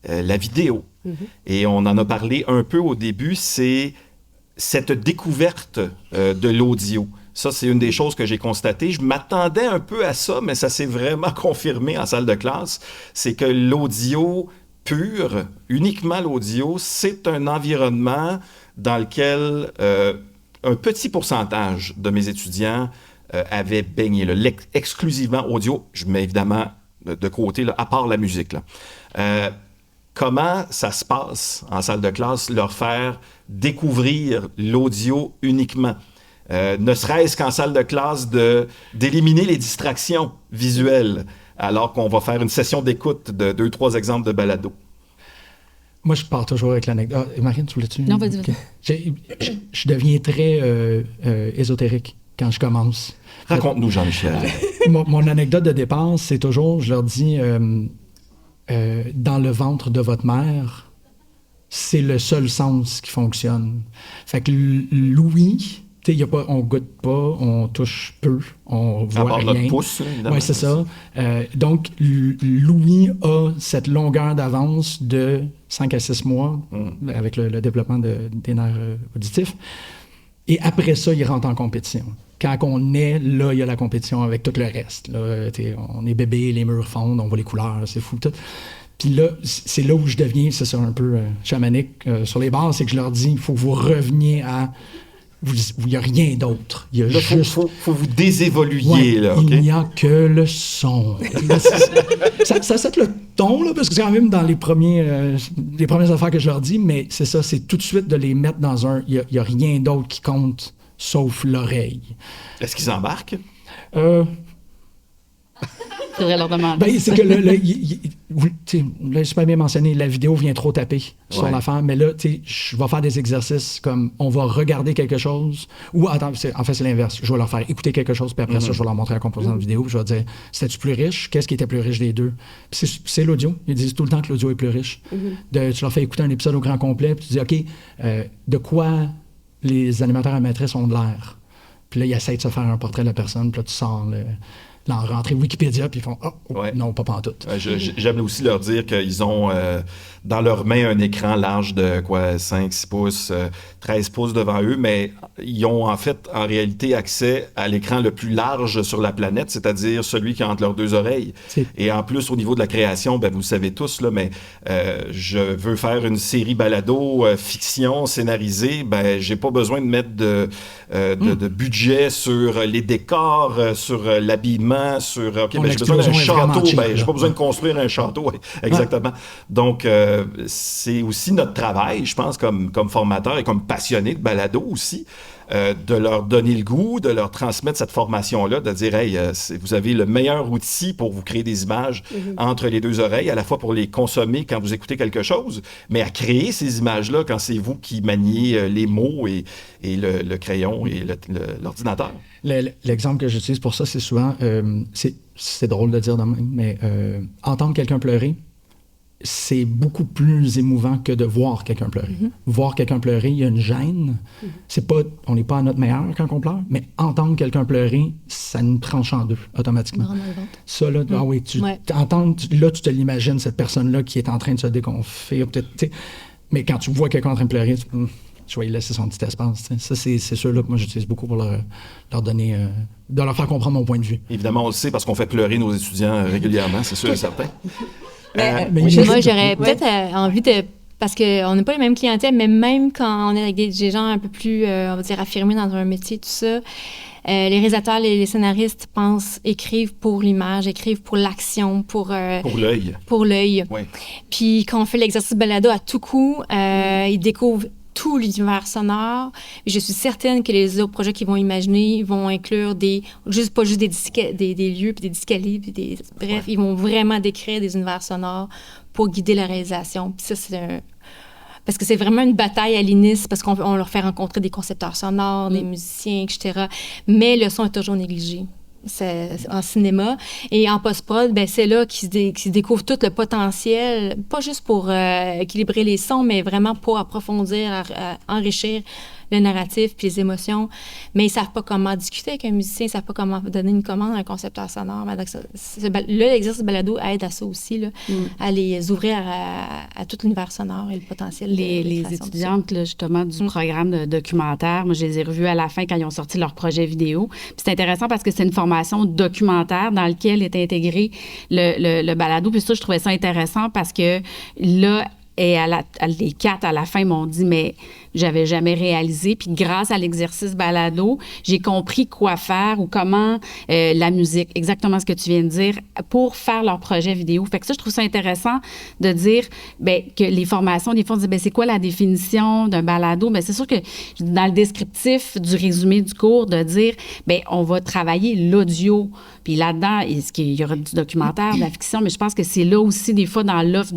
la vidéo. Mm-hmm. Et on en a parlé un peu au début, c'est cette découverte de l'audio. Ça, c'est une des choses que j'ai constatées. Je m'attendais un peu à ça, mais ça s'est vraiment confirmé en salle de classe. C'est que l'audio pur, uniquement l'audio, c'est un environnement dans lequel un petit pourcentage de mes étudiants avaient baigné, exclusivement audio. Je mets évidemment de côté, à part la musique. Comment ça se passe en salle de classe, leur faire découvrir l'audio uniquement? Ne serait-ce qu'en salle de classe d'éliminer les distractions visuelles, alors qu'on va faire une session d'écoute de 2-3 exemples de balado. Moi, je pars toujours avec l'anecdote. Marine, tu voulais-tu? Non, vas-y. Okay. Je deviens très ésotérique quand je commence. Raconte-nous, Jean-Michel. Mon anecdote de départ, c'est toujours, je leur dis, dans le ventre de votre mère, c'est le seul sens qui fonctionne. Fait que l'ouïe, tu sais, on goûte pas, on touche peu, on voit rien. Notre pouce, évidemment. Oui, c'est ça. Donc, l'ouïe a cette longueur d'avance de 5 à 6 mois avec le développement des nerfs auditifs. Et après ça, il rentre en compétition. Quand on est, là, il y a la compétition avec tout le reste. Là, on est bébé, les murs fondent, on voit les couleurs, c'est fou tout. Puis là, c'est là où je deviens, c'est ça, un peu chamanique sur les bases, c'est que je leur dis, il faut que vous reveniez à il n'y a rien d'autre. Il y a Là, juste... faut vous désévoluer, Ouais, là, OK? il n'y a que le son. Là, ça set le ton, là, parce que c'est quand même dans les premières affaires que je leur dis, mais c'est ça, c'est tout de suite de les mettre dans un... Il n'y a rien d'autre qui compte, sauf l'oreille. Est-ce qu'ils embarquent? Je devrais leur demander. Ben, c'est que vous l'avez super bien mentionné, la vidéo vient trop taper sur Ouais. l'affaire, mais là, je vais faire des exercices comme on va regarder quelque chose, ou attends, en fait, c'est l'inverse. Je vais leur faire écouter quelque chose, puis après ça, je vais leur montrer la composante vidéo, puis je vais dire, c'était-tu plus riche? Qu'est-ce qui était plus riche des deux? Puis c'est l'audio. Ils disent tout le temps que l'audio est plus riche. Tu leur fais écouter un épisode au grand complet, puis tu dis, OK, de quoi les animateurs émettrices ont de l'air? Puis là, ils essayent de se faire un portrait de la personne, puis là, tu sors dans rentrée Wikipédia, puis ils font Ouais. non, pas pantoute. J'aime aussi leur dire qu'ils ont dans leurs mains un écran large de 5, 6 pouces, 13 pouces devant eux, mais ils ont en fait, en réalité, accès à l'écran le plus large sur la planète, c'est-à-dire celui qui est entre leurs deux oreilles. Et en plus, au niveau de la création, ben, vous le savez tous, là, mais je veux faire une série balado, fiction, scénarisée, ben, j'ai pas besoin de mettre de budget sur les décors, sur l'habillement, sur... OK, ben, j'ai besoin d'un château, ben, j'ai pas besoin de construire un château, ouais, exactement. Donc, c'est aussi notre travail, je pense, comme formateur et comme passionné de balado aussi, de leur donner le goût, de leur transmettre cette formation-là, de dire, hey, vous avez le meilleur outil pour vous créer des images entre les deux oreilles, à la fois pour les consommer quand vous écoutez quelque chose, mais à créer ces images-là quand c'est vous qui maniez les mots et le crayon et l'ordinateur. L'exemple que j'utilise pour ça, c'est souvent, c'est drôle de dire de même, mais entendre quelqu'un pleurer, c'est beaucoup plus émouvant que de voir quelqu'un pleurer. Voir quelqu'un pleurer, il y a une gêne. On n'est pas à notre meilleur quand on pleure, mais entendre quelqu'un pleurer, ça nous tranche en deux automatiquement. Ça, là, ah oui, là, tu te l'imagines, cette personne-là qui est en train de se déconfier. Mais quand tu vois quelqu'un en train de pleurer, tu vas y laisser son petit espace. T'sais. Ça, c'est ceux-là que moi, j'utilise beaucoup pour leur donner, de leur faire comprendre mon point de vue. Évidemment, on le sait parce qu'on fait pleurer nos étudiants régulièrement, c'est sûr et certain. Moi, j'aurais peut-être envie de... Parce qu'on n'a pas les mêmes clientèles, mais même quand on est avec des gens un peu plus, on va dire, affirmés dans un métier, tout ça, les réalisateurs, les scénaristes écrivent pour l'image, écrivent pour l'action, pour l'œil. Pour l'œil. Oui. Puis quand on fait l'exercice balado à tout coup, ils découvrent tout l'univers sonore. Et je suis certaine que les autres projets qu'ils vont imaginer vont inclure pas juste des lieux, puis des discaliers, puis bref, ils vont vraiment décrire des univers sonores pour guider la réalisation. Puis ça, parce que c'est vraiment une bataille à l'INIS, parce qu'on leur fait rencontrer des concepteurs sonores, des musiciens, etc. Mais le son est toujours négligé. C'est en cinéma. Et en post-prod, ben, c'est là qu'ils découvrent tout le potentiel, pas juste pour équilibrer les sons, mais vraiment pour approfondir, enrichir le narratif puis les émotions. Mais ils ne savent pas comment discuter avec un musicien, ils ne savent pas comment donner une commande à un concepteur sonore. L'exercice balado aide à ça aussi, là, à les ouvrir à tout l'univers sonore et le potentiel. Les étudiantes, là, justement, du programme de documentaire, moi, je les ai revues à la fin quand ils ont sorti leur projet vidéo. Puis c'est intéressant parce que c'est une formation documentaire dans laquelle est intégré le balado. Puis ça, je trouvais ça intéressant parce que là, les 4 à la fin m'ont dit, mais j'avais jamais réalisé. Puis grâce à l'exercice balado, j'ai compris quoi faire ou comment la musique, exactement ce que tu viens de dire, pour faire leur projet vidéo. Fait que ça, je trouve ça intéressant de dire que les formations, des fois, on dit, c'est quoi la définition d'un balado? C'est sûr que dans le descriptif du résumé du cours, de dire, on va travailler l'audio. Puis là-dedans, il y aura du documentaire, de la fiction, mais je pense que c'est là aussi, des fois, dans l'offre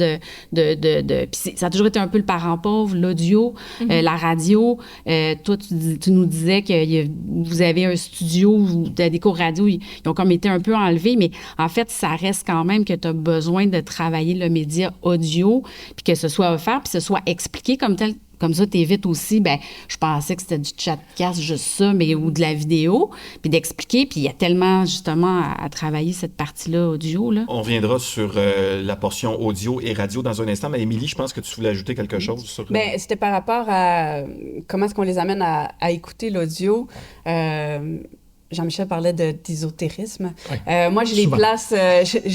puis ça a toujours été un peu le parent pauvre, l'audio, la radio. Toi, tu nous disais que vous avez un studio où des cours radio, ils ont comme été un peu enlevés, mais en fait, ça reste quand même que tu as besoin de travailler le média audio, puis que ce soit offert, puis que ce soit expliqué comme tel. Comme ça, t'évites aussi, je pensais que c'était du chatcast, juste ça, mais ou de la vidéo, puis d'expliquer. Puis il y a tellement, justement, à travailler cette partie-là audio, là. On reviendra sur la portion audio et radio dans un instant. Mais Émilie, je pense que tu voulais ajouter quelque chose sur... C'était par rapport à comment est-ce qu'on les amène à écouter l'audio. Jean-Michel parlait d'ésotérisme. Ouais. Moi, je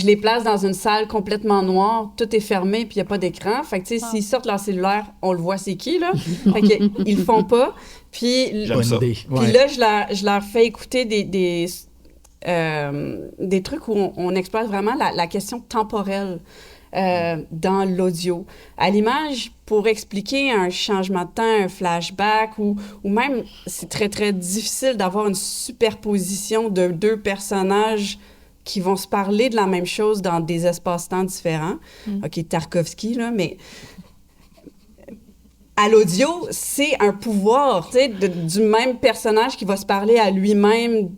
les place dans une salle complètement noire, tout est fermé, puis il n'y a pas d'écran. Fait que, tu sais, s'ils sortent leur cellulaire, on le voit c'est qui, là. Fait qu'ils le font pas. Puis, J'aime ça. puis là, je leur fais écouter des trucs où on exploite vraiment la question temporelle. Dans l'audio. À l'image, pour expliquer un changement de temps, un flashback, ou même, c'est très, très difficile d'avoir une superposition de deux personnages qui vont se parler de la même chose dans des espaces-temps différents. OK, Tarkovsky, là, mais à l'audio, c'est un pouvoir, tu sais, du même personnage qui va se parler à lui-même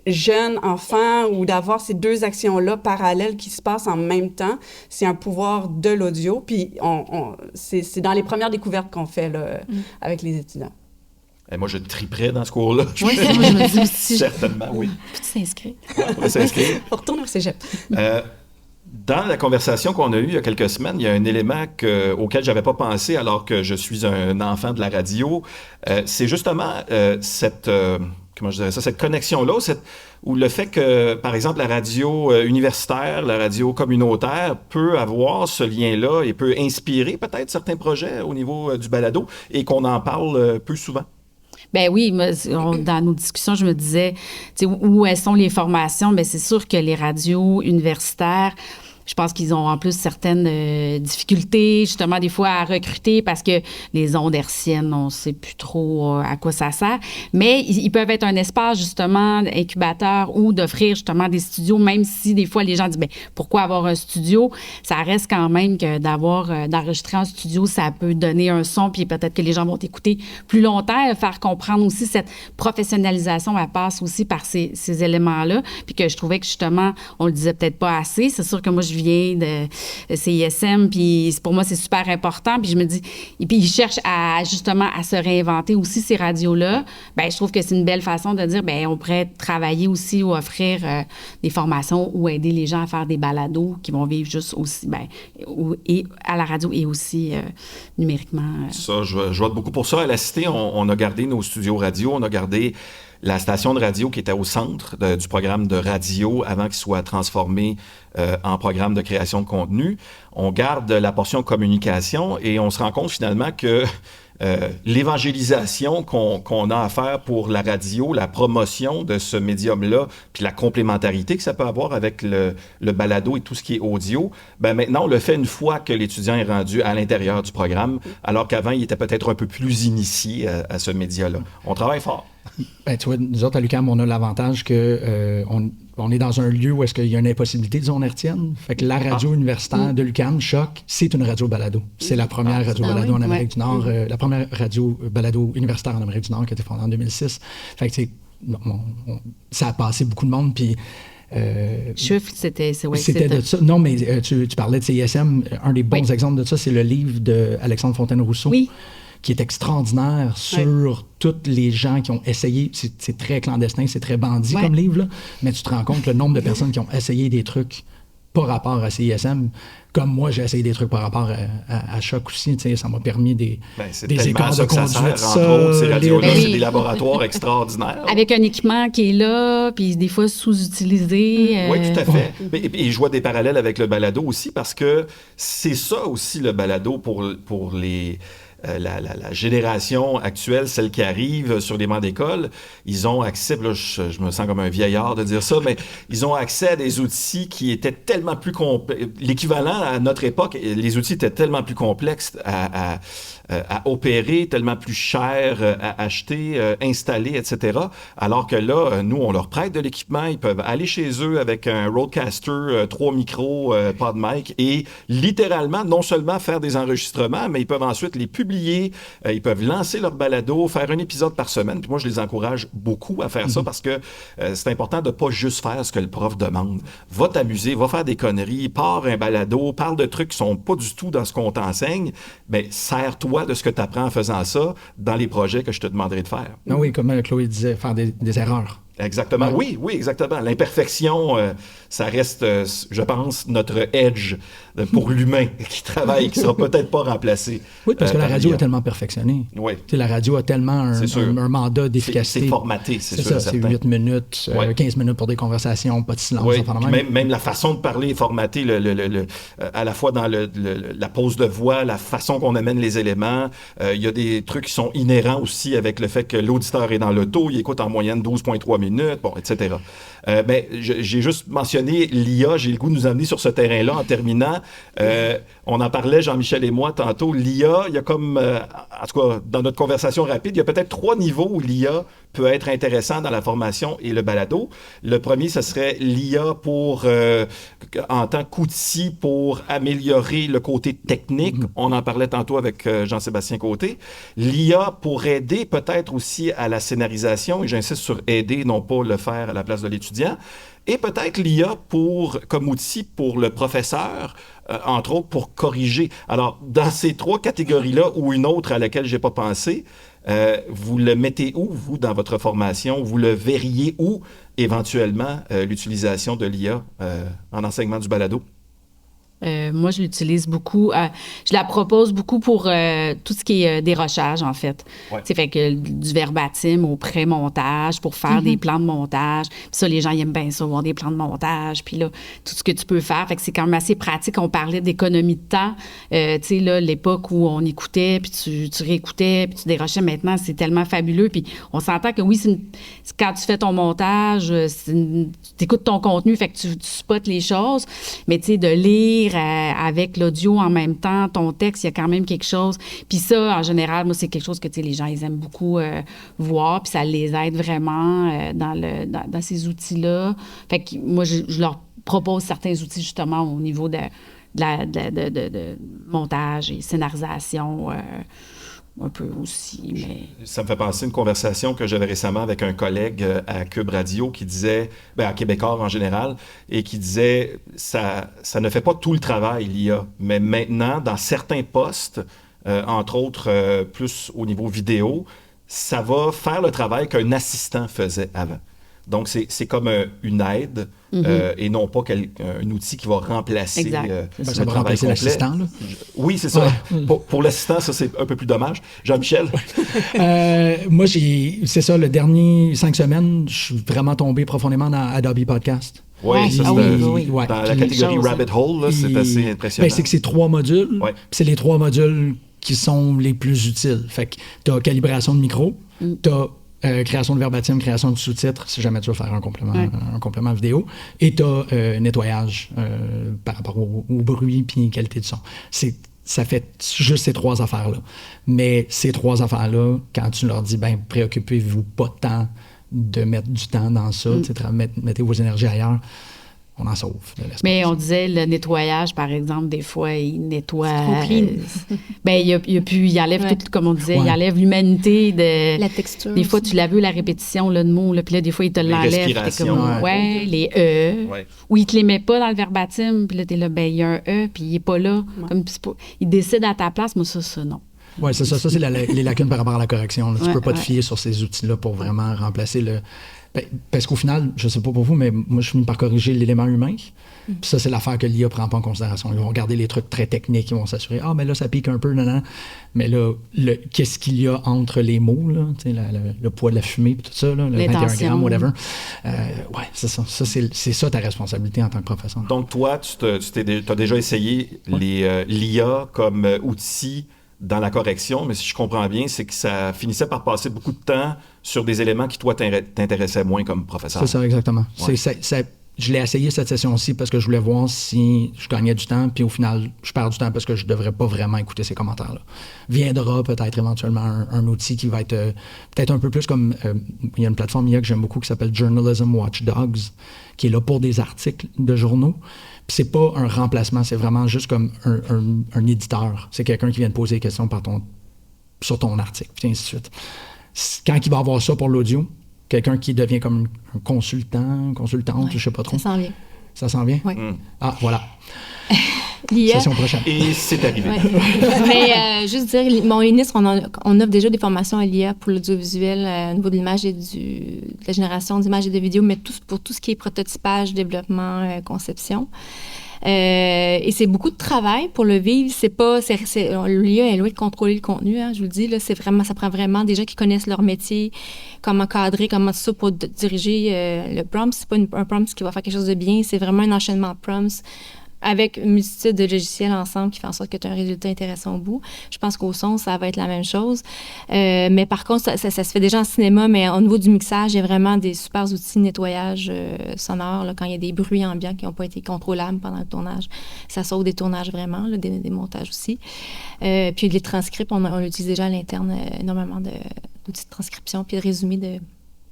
jeune, enfant, ou d'avoir ces deux actions-là parallèles qui se passent en même temps. C'est un pouvoir de l'audio. Puis c'est dans les premières découvertes qu'on fait là, avec les étudiants. Et moi, je triperais dans ce cours-là. Oui, c'est moi, je me dis aussi. Certainement, oui. Peux-tu s'inscrire? On va s'inscrire. On retourne au cégep. Dans la conversation qu'on a eue il y a quelques semaines, il y a un élément auquel je n'avais pas pensé alors que je suis un enfant de la radio. C'est justement cette connexion-là, ou le fait que, par exemple, la radio universitaire, la radio communautaire peut avoir ce lien-là et peut inspirer peut-être certains projets au niveau du balado et qu'on en parle peu souvent. Ben oui, dans nos discussions, je me disais, où sont les formations? Bien, c'est sûr que les radios universitaires, je pense qu'ils ont en plus certaines difficultés, justement, des fois à recruter parce que les ondes hertziennes, on ne sait plus trop à quoi ça sert. Mais ils peuvent être un espace, justement, incubateur ou d'offrir, justement, des studios, même si des fois les gens disent, bien, pourquoi avoir un studio? Ça reste quand même que d'enregistrer en studio, ça peut donner un son, puis peut-être que les gens vont t'écouter plus longtemps, faire comprendre aussi cette professionnalisation, elle passe aussi par ces éléments-là, puis que je trouvais que, justement, on le disait peut-être pas assez. C'est sûr que moi, je viens de CISM, puis pour moi, c'est super important. Puis je me dis, et puis ils cherchent justement à se réinventer aussi, ces radios-là. Bien, je trouve que c'est une belle façon de dire, bien, on pourrait travailler aussi ou offrir des formations ou aider les gens à faire des balados qui vont vivre juste aussi, bien, et à la radio et aussi numériquement. Ça, je vote beaucoup pour ça. À la Cité, on a gardé nos studios radio, on a gardé la station de radio qui était au centre du programme de radio avant qu'il soit transformé en programme de création de contenu. On garde la portion communication et on se rend compte finalement que l'évangélisation qu'on a à faire pour la radio, la promotion de ce médium-là, puis la complémentarité que ça peut avoir avec le balado et tout ce qui est audio, ben maintenant, on le fait une fois que l'étudiant est rendu à l'intérieur du programme, alors qu'avant, il était peut-être un peu plus initié à ce média-là. On travaille fort. Ben, tu vois, nous autres, à l'UQAM, on a l'avantage que on est dans un lieu où est-ce qu'il y a une impossibilité de zone hertzienne. Fait que la radio universitaire de l'UQAM, Choc, c'est une radio balado. C'est la première radio balado en Amérique du Nord, la première radio balado universitaire en Amérique du Nord qui a été fondée en 2006. Fait que, ça a passé beaucoup de monde, puis... c'était de ça. Non, mais tu parlais de CISM. Un des bons exemples de ça, c'est le livre d'Alexandre Fontaine-Rousseau. Oui. Qui est extraordinaire sur tous les gens qui ont essayé. C'est très clandestin, c'est très bandit comme livre, là, mais tu te rends compte le nombre de personnes qui ont essayé des trucs par rapport à CISM. Comme moi, j'ai essayé des trucs par rapport à Choc aussi. Ça m'a permis des écarts de conduite. Ces radios-là, c'est des laboratoires extraordinaires. Avec un équipement qui est là, puis des fois sous-utilisé. Oui, tout à fait. Et je vois des parallèles avec le balado aussi, parce que c'est ça aussi le balado pour les... La génération actuelle, celle qui arrive sur les bancs d'école, ils ont accès, là, je me sens comme un vieillard de dire ça, mais ils ont accès à des outils qui étaient tellement plus complexes. L'équivalent à notre époque, les outils étaient tellement plus complexes à opérer, tellement plus chers à acheter, installer, etc. Alors que là, nous, on leur prête de l'équipement, ils peuvent aller chez eux avec un Rodecaster, 3 micros, pas de mic, et littéralement, non seulement faire des enregistrements, mais ils peuvent ensuite les publier. Ils peuvent lancer leur balado, faire un épisode par semaine. Puis moi, je les encourage beaucoup à faire ça parce que c'est important de ne pas juste faire ce que le prof demande. Va t'amuser, va faire des conneries, pars un balado, parle de trucs qui sont pas du tout dans ce qu'on t'enseigne, mais sers-toi de ce que tu apprends en faisant ça dans les projets que je te demanderai de faire. Ah oui, comme Chloé disait, faire des erreurs. Exactement. Oui, exactement. L'imperfection, ça reste, je pense, notre edge pour l'humain qui travaille, qui ne sera peut-être pas remplacé. Oui, parce que la par radio l'IA. est tellement perfectionnée. Oui. Tu sais, la radio a tellement un mandat d'efficacité. C'est formaté, c'est sûr. Ça, c'est 8 minutes, 15 minutes pour des conversations, pas de silence. Oui, enfin, puis même la façon de parler est formatée, à la fois dans la pose de voix, la façon qu'on amène les éléments. Il y a des trucs qui sont inhérents aussi avec le fait que l'auditeur est dans l'auto, il écoute en moyenne 12,3 minutes, bon, etc. Mais j'ai juste mentionné l'IA, j'ai le goût de nous amener sur ce terrain-là en terminant. On en parlait, Jean-Michel et moi, tantôt. L'IA, il y a comme, en tout cas, dans notre conversation rapide, il y a peut-être 3 niveaux où l'IA peut être intéressant dans la formation et le balado. Le premier, ce serait l'IA en tant qu'outil pour améliorer le côté technique. On en parlait tantôt avec Jean-Sébastien Côté. L'IA pour aider peut-être aussi à la scénarisation, et j'insiste sur aider, non pas le faire à la place de l'étudiant. Et peut-être l'IA comme outil pour le professeur, entre autres pour corriger. Alors, dans ces 3 catégories-là, ou une autre à laquelle je n'ai pas pensé, vous le mettez où, vous, dans votre formation? Vous le verriez où, éventuellement, l'utilisation de l'IA en enseignement du balado? Moi, je l'utilise beaucoup. Je la propose beaucoup pour tout ce qui est dérochage, en fait. Ouais. Tu sais, fait que du verbatim au pré-montage pour faire des plans de montage. Puis ça, les gens ils aiment bien ça, voir des plans de montage. Puis là, tout ce que tu peux faire. Fait que c'est quand même assez pratique. On parlait d'économie de temps. Tu sais, là, l'époque où on écoutait, puis tu réécoutais, puis tu dérochais. Maintenant, c'est tellement fabuleux. Puis on s'entend que oui, quand tu fais ton montage, tu écoutes ton contenu, fait que tu spots les choses. Mais tu sais, de lire avec l'audio en même temps, ton texte, il y a quand même quelque chose. Puis ça, en général, moi, c'est quelque chose que, tu sais, les gens, ils aiment beaucoup voir, puis ça les aide vraiment dans ces outils-là. Fait que moi, je leur propose certains outils, justement, au niveau de montage et scénarisation, un peu aussi, mais... Ça me fait penser à une conversation que j'avais récemment avec un collègue à Cube Radio qui disait, à Québécois en général, et qui disait, ça ne fait pas tout le travail, l'IA, mais maintenant, dans certains postes, entre autres, plus au niveau vidéo, ça va faire le travail qu'un assistant faisait avant. Donc, c'est comme une aide et non pas un outil qui va remplacer le ça va travail remplacer complet. l'assistant, là. Oui, c'est ça. Ouais. Pour l'assistant, ça, c'est un peu plus dommage. Jean-Michel? Moi, c'est ça, le dernier 5 semaines, je suis vraiment tombé profondément dans Adobe Podcast. Oui, ça, oui. Ouais. dans la catégorie Rabbit Hole, là, c'est assez impressionnant. Ben, c'est que c'est 3 modules, Ouais. puis c'est les 3 modules qui sont les plus utiles. Fait que tu as calibration de micro, tu as création de verbatim, création de sous-titres, si jamais tu veux faire un complément vidéo, et tu as nettoyage par rapport au bruit puis qualité de son. Ça fait juste ces 3 affaires-là. Mais ces 3 affaires-là, quand tu leur dis, préoccupez-vous pas tant de mettre du temps dans ça, mettez vos énergies ailleurs, on en sauve de l'espace. Mais on disait le nettoyage, par exemple, des fois, il nettoie. Trop clean. Il enlève tout, comme on disait, Ouais. il enlève l'humanité de. La texture. Des fois, aussi. tu l'as vu, la répétition là, de mots, là, puis là, des fois, il te l'enlève. T'es respirations. comme, les Ouais. Ou il te les met pas dans le verbatim, puis là, t'es là, il y a un E, puis il est pas là. Comme, il décide à ta place, moi, ça, non. Oui, c'est ça. Ça, c'est les lacunes par rapport à la correction. Là. Tu Ouais, peux pas te ouais. fier sur ces outils-là pour vraiment remplacer le... parce qu'au final, je sais pas pour vous, mais moi, je finis par corriger l'élément humain. Puis ça, c'est l'affaire que l'IA prend pas en considération. Ils vont regarder les trucs très techniques, ils vont s'assurer, mais là, ça pique un peu, non. Mais là, qu'est-ce qu'il y a entre les mots, là, le poids de la fumée, puis tout ça, là, le 21 L'intention. grammes, whatever. C'est ça. C'est ça ta responsabilité en tant que professeur. Donc, toi, tu as déjà essayé l'IA comme outil dans la correction, mais si je comprends bien, c'est que ça finissait par passer beaucoup de temps sur des éléments qui, toi, t'intéressaient moins comme professeur. C'est ça, exactement. Ouais. Je l'ai essayé cette session-ci parce que je voulais voir si je gagnais du temps, puis au final, je perds du temps parce que je ne devrais pas vraiment écouter ces commentaires-là. Viendra peut-être éventuellement un outil qui va être peut-être un peu plus comme... il y a une plateforme IA que j'aime beaucoup qui s'appelle Journalism Watchdogs, qui est là pour des articles de journaux. Puis c'est pas un remplacement, c'est vraiment juste comme un éditeur. C'est quelqu'un qui vient te poser des questions sur ton article, puis ainsi de suite. Quand il va avoir ça pour l'audio, quelqu'un qui devient comme un consultante, je sais pas trop. Ça s'en vient. Ça s'en vient? Oui. Ah, voilà. l'IA. Session prochaine. Et c'est arrivé. Ouais. Mais juste dire, mon UNIS, on offre déjà des formations à l'IA pour l'audiovisuel au niveau de l'image et de la génération d'images et de vidéos, mais pour tout ce qui est prototypage, développement, conception. Et c'est beaucoup de travail pour le vivre. L'IA est loin de contrôler le contenu, hein, je vous le dis. Là, ça prend vraiment des gens qui connaissent leur métier, comment cadrer, comment tout ça pour diriger le prompt. C'est pas un prompt qui va faire quelque chose de bien, c'est vraiment un enchaînement de prompts avec une multitude de logiciels ensemble qui fait en sorte que tu as un résultat intéressant au bout. Je pense qu'au son, ça va être la même chose. Mais par contre, ça se fait déjà en cinéma, mais au niveau du mixage, il y a vraiment des super outils de nettoyage sonore, là, quand il y a des bruits ambiants qui n'ont pas été contrôlables pendant le tournage. Ça sauve des tournages vraiment, là, des montages aussi. Puis les transcripts, on utilise déjà à l'interne énormément d'outils de transcription puis de résumé de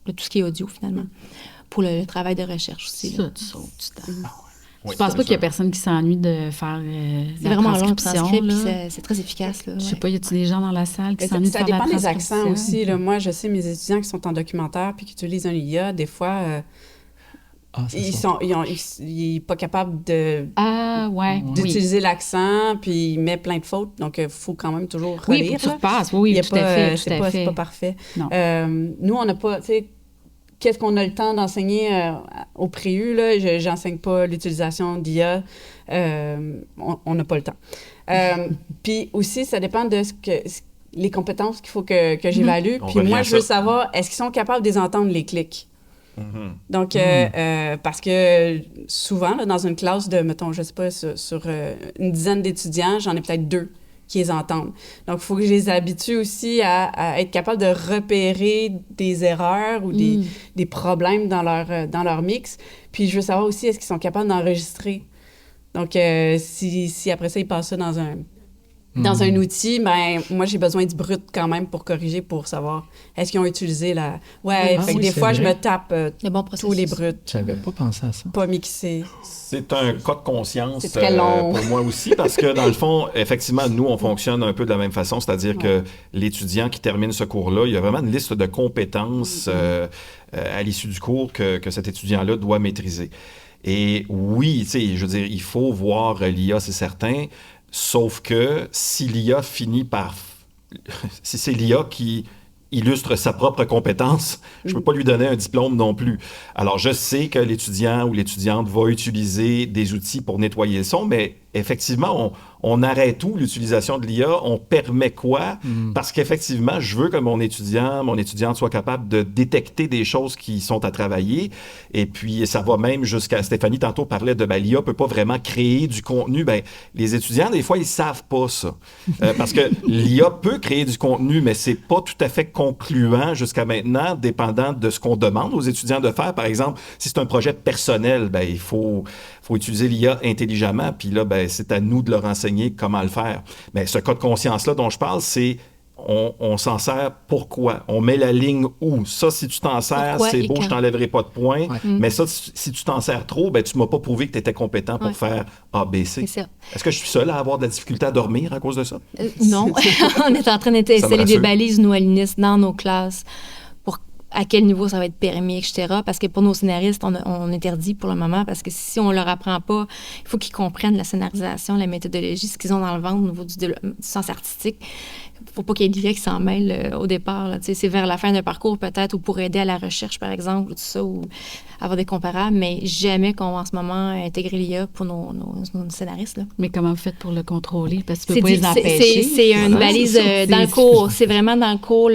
tout ce qui est audio, finalement, pour le travail de recherche aussi. Ça, tu sauves du temps. Oui, Je pense pas qu'il y a personne qui s'ennuie de faire C'est la vraiment long, le transcription. transcript, puis Là. c'est très efficace. Là, Je sais pas, y a-t-il des gens dans la salle qui Ça, s'ennuient de ça faire la dépend des transcription? accents aussi. Là. Moi, je sais, mes étudiants qui sont en documentaire puis qui utilisent un IA, des fois, ils sont pas capables Ah, ouais. d'utiliser l'accent, puis ils mettent plein de fautes. Donc, il faut quand même toujours relire. Oui, faut que tu là. repasses. Oui, Il y a tout à fait. c'est pas parfait. Non. Nous, on n'a pas, tu sais, qu'est-ce qu'on a le temps d'enseigner au préu, là? J'enseigne pas l'utilisation d'IA. On n'a pas le temps. Puis aussi, ça dépend de les compétences qu'il faut que j'évalue. On Puis revient moi, à je veux ça. savoir, est-ce qu'ils sont capables de les entendre, les clics? Mhm. Donc, parce que souvent, là, dans une classe de, mettons, je sais pas, sur une dizaine d'étudiants, j'en ai peut-être 2 qui les entendent. Donc, il faut que je les habitue aussi à être capable de repérer des erreurs ou des problèmes dans leur mix. Puis, je veux savoir aussi, est-ce qu'ils sont capables d'enregistrer? Donc, si après ça, ils passent ça dans un outil, ben moi, j'ai besoin du brut quand même pour corriger, pour savoir est-ce qu'ils ont utilisé la... Ouais, Ah fait que oui, des c'est fois, je vrai. me tape Le bon tous les processus. bruts, J'avais pas pensé à ça. pas mixés. C'est un cas de conscience C'est très long. pour moi aussi, parce que dans le fond, effectivement, nous, on fonctionne un peu de la même façon, c'est-à-dire que l'étudiant qui termine ce cours-là, il y a vraiment une liste de compétences à l'issue du cours que cet étudiant-là doit maîtriser. Et oui, tu sais, je veux dire, il faut voir l'IA, c'est certain, sauf que si l'IA finit par... si c'est l'IA qui illustre sa propre compétence, je ne peux pas lui donner un diplôme non plus. Alors, je sais que l'étudiant ou l'étudiante va utiliser des outils pour nettoyer le son, mais effectivement, on arrête où l'utilisation de l'IA? On permet quoi? Parce qu'effectivement, je veux que mon étudiante soit capable de détecter des choses qui sont à travailler. Et puis, ça va même jusqu'à... Stéphanie, tantôt, parlait de l'IA ne peut pas vraiment créer du contenu. Ben, les étudiants, des fois, ils ne savent pas ça. Parce que l'IA peut créer du contenu, mais c'est pas tout à fait concluant jusqu'à maintenant, dépendant de ce qu'on demande aux étudiants de faire. Par exemple, si c'est un projet personnel, ben, il faut utiliser l'IA intelligemment. Puis là, ben, c'est à nous de leur enseigner comment le faire. Mais ce cas de conscience-là dont je parle, c'est on s'en sert pourquoi? On met la ligne où? Ça, si tu t'en sers, Pourquoi c'est et beau, quand? je t'enlèverai pas de points. Ouais. Mais ça, si tu t'en sers trop, ben, tu m'as pas prouvé que tu étais compétent pour Ouais. faire A, B, C. C'est ça. Est-ce que je suis seul à avoir de la difficulté à dormir à cause de ça? Non, on est en train d'installer des rassure. balises, nous, à l'UNIS, dans nos classes, pour à quel niveau ça va être permis, etc. Parce que pour nos scénaristes, on interdit pour le moment, parce que si on leur apprend pas, il faut qu'ils comprennent la scénarisation, la méthodologie, ce qu'ils ont dans le ventre au niveau du sens artistique. Il faut pas qu'il y ait d'IA qui s'en mêle au départ. Là. C'est vers la fin d'un parcours, peut-être, ou pour aider à la recherche, par exemple, ou tout ça, ou avoir des comparables, mais jamais qu'on va en ce moment intégrer l'IA pour nos scénaristes. Là. Mais comment vous faites pour le contrôler? Parce que tu C'est peux pas les empêcher. c'est une Voilà. balise C'est ça. dans le cours. C'est vraiment dans le cours,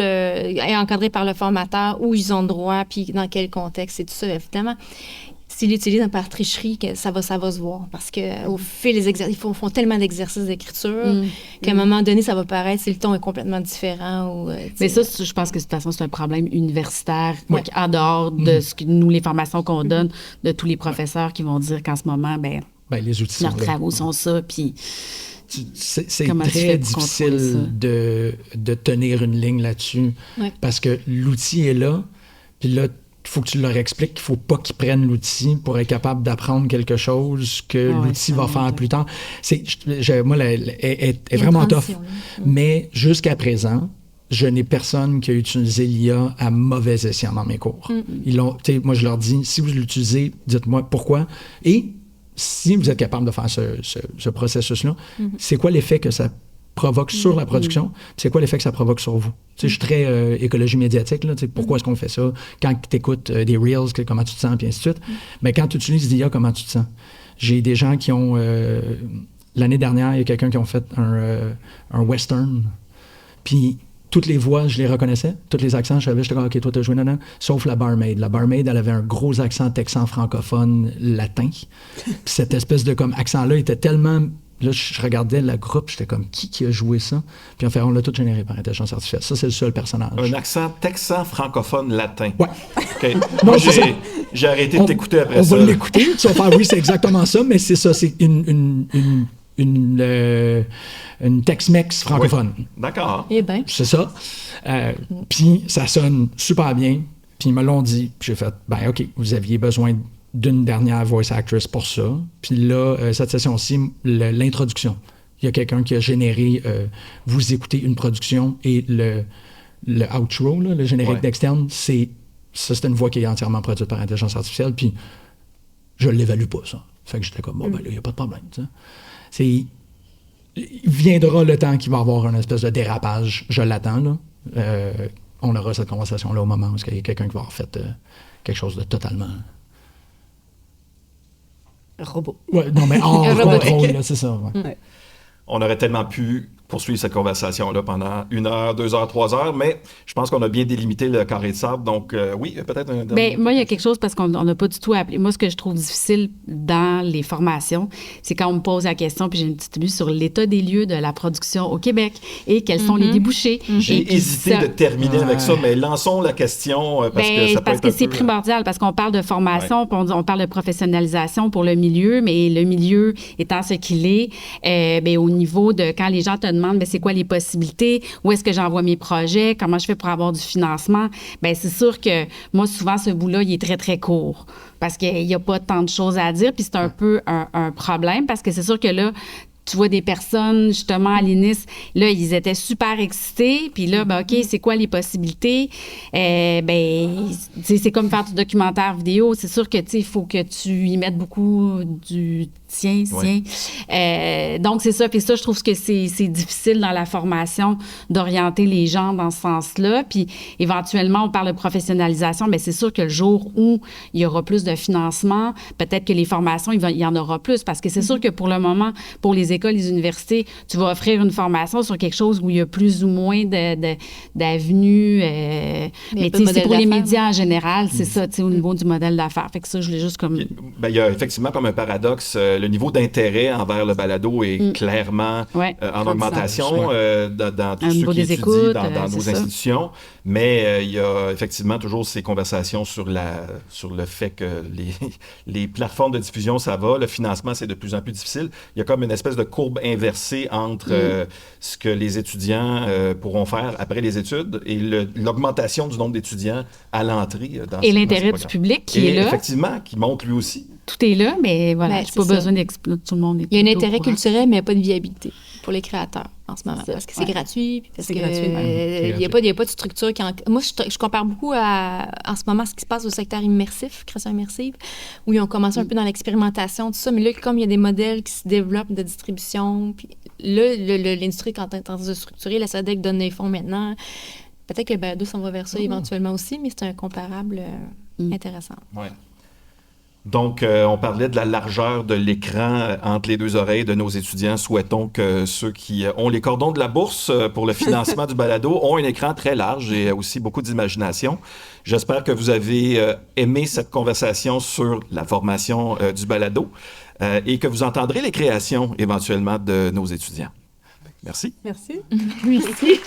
encadré par le formateur, où ils ont droit, puis dans quel contexte, et tout ça. Évidemment, s'ils l'utilisent par tricherie, ça va se voir. Parce qu'au fil des exercices, ils font tellement d'exercices d'écriture qu'à un moment donné, ça va paraître si le ton est complètement différent. Ou, Mais ça, je pense que de toute façon, c'est un problème universitaire, Ouais. en dehors de ce que nous, les formations qu'on donne, de tous les professeurs qui vont dire qu'en ce moment, ben, Ben, les outils leurs sont là. travaux sont ça, puis C'est Comment tu très fais pour contrôler difficile de tenir une ligne là-dessus Ouais. parce que l'outil est là, puis là, il faut que tu leur expliques qu'il ne faut pas qu'ils prennent l'outil pour être capable d'apprendre quelque chose que Ah ouais, l'outil ça va monte. faire plus tard. Moi, elle est Il y a une vraiment tough. transition, là. Mais jusqu'à présent, je n'ai personne qui a utilisé l'IA à mauvais escient dans mes cours. Moi, je leur dis, si vous l'utilisez, dites-moi pourquoi. Et si vous êtes capable de faire ce processus-là, c'est quoi l'effet que ça provoque sur la production, c'est quoi l'effet que ça provoque sur vous. Tu sais, je suis très écologie médiatique, là, tu sais, pourquoi est-ce qu'on fait ça? Quand tu écoutes des Reels, comment tu te sens, puis ainsi de suite. Mais quand tu utilises l'IA, comment tu te sens? J'ai des gens qui ont... l'année dernière, il y a quelqu'un qui ont fait un western, puis toutes les voix, je les reconnaissais, tous les accents, je savais, j'étais comme, OK, toi, t'as joué là-dedans, sauf la barmaid. La barmaid, elle avait un gros accent texan francophone latin. Puis cette espèce de comme accent-là était tellement... Là, je regardais le groupe, j'étais comme, qui a joué ça? Puis on l'a tout généré par intelligence artificielle. Ça, c'est le seul personnage. Un accent texan francophone latin. Ouais. OK. Moi, j'ai arrêté de t'écouter après ça. On va l'écouter. Tu vas faire, oui, c'est exactement ça, mais c'est ça, c'est une Tex-Mex francophone. Oui. D'accord. Eh bien. C'est ça. Puis ça sonne super bien. Puis ils me l'ont dit. Puis j'ai fait, ben OK, vous aviez besoin d'une dernière voice actress pour ça. Puis là, cette session-ci, l'introduction. Il y a quelqu'un qui a généré, vous écoutez une production et le outro, là, le générique d'externe, c'était une voix qui est entièrement produite par intelligence artificielle. Puis je ne l'évalue pas, ça. Fait que j'étais comme, bon, ben là, il n'y a pas de problème. Il viendra le temps qu'il va y avoir une espèce de dérapage. Je l'attends, là. On aura cette conversation-là au moment où il y a quelqu'un qui va avoir fait quelque chose de totalement... Robot. Ouais, non, mais hors contrôle, là, c'est ça. Ouais. On aurait tellement pu poursuivre cette conversation-là pendant 1 heure, 2 heures, 3 heures, mais je pense qu'on a bien délimité le carré de sable. Donc, oui, peut-être un... Bien, moi, il y a quelque chose, parce qu'on n'a pas du tout appelé. Moi, ce que je trouve difficile dans les formations, c'est quand on me pose la question, puis j'ai une petite vue sur l'état des lieux de la production au Québec et quels sont les débouchés. J'ai hésité de terminer avec ça, mais lançons la question, parce que ça peut parce être que c'est primordial, parce qu'on parle de formation, puis on parle de professionnalisation pour le milieu, mais le milieu étant ce qu'il est, bien, au niveau de quand les gens te demandent, bien, c'est quoi les possibilités, où est-ce que j'envoie mes projets, comment je fais pour avoir du financement, bien, c'est sûr que moi, souvent, ce bout-là, il est très, très court parce qu'il n'y a pas tant de choses à dire, puis c'est un peu un problème parce que c'est sûr que là, tu vois des personnes, justement, à l'INIS, là, ils étaient super excités. Puis là, ben, OK, c'est quoi les possibilités? Ben, c'est comme faire du documentaire vidéo. C'est sûr que, tu sais, il faut que tu y mettes beaucoup du tien. Donc, c'est ça. Puis ça, je trouve que c'est difficile dans la formation d'orienter les gens dans ce sens-là. Puis éventuellement, on parle de professionnalisation. Bien, c'est sûr que le jour où il y aura plus de financement, peut-être que les formations, il y en aura plus. Parce que c'est sûr que pour le moment, pour les écoles, les universités, tu vas offrir une formation sur quelque chose où il y a plus ou moins d'avenues. Mais tu sais, c'est pour les médias en général, c'est ça, tu sais, au niveau du modèle d'affaires. Fait que ça, je l'ai juste comme... Bien, il y a effectivement comme un paradoxe. Le niveau d'intérêt envers le balado est clairement en augmentation dans tous ceux qui étudient dans nos institutions. Mais il y a effectivement toujours ces conversations sur le fait que les plateformes de diffusion, ça va. Le financement, c'est de plus en plus difficile. Il y a comme une espèce de courbe inversée entre ce que les étudiants pourront faire après les études et l'augmentation du nombre d'étudiants à l'entrée. Et l'intérêt du public qui est là. Effectivement, qui monte lui aussi. Tout est là, mais voilà, je n'ai pas besoin d'expliquer tout le monde. Il y a un intérêt culturel, mais pas de viabilité pour les créateurs en ce moment. Parce que c'est gratuit, puis parce qu'il n'y a pas de structure qui... Moi, je compare beaucoup en ce moment ce qui se passe au secteur immersif, création immersive, où ils ont commencé un peu dans l'expérimentation, tout ça, mais là, comme il y a des modèles qui se développent de distribution, puis là, l'industrie est en train de se structurer, la SADC donne les fonds maintenant. Peut-être que le balado s'en va vers ça éventuellement aussi, mais c'est un comparable intéressant. Oui. Donc, on parlait de la largeur de l'écran entre les deux oreilles de nos étudiants. Souhaitons que ceux qui ont les cordons de la bourse pour le financement du balado ont un écran très large et aussi beaucoup d'imagination. J'espère que vous avez aimé cette conversation sur la formation du balado et que vous entendrez les créations éventuellement de nos étudiants. Merci. Merci. Merci.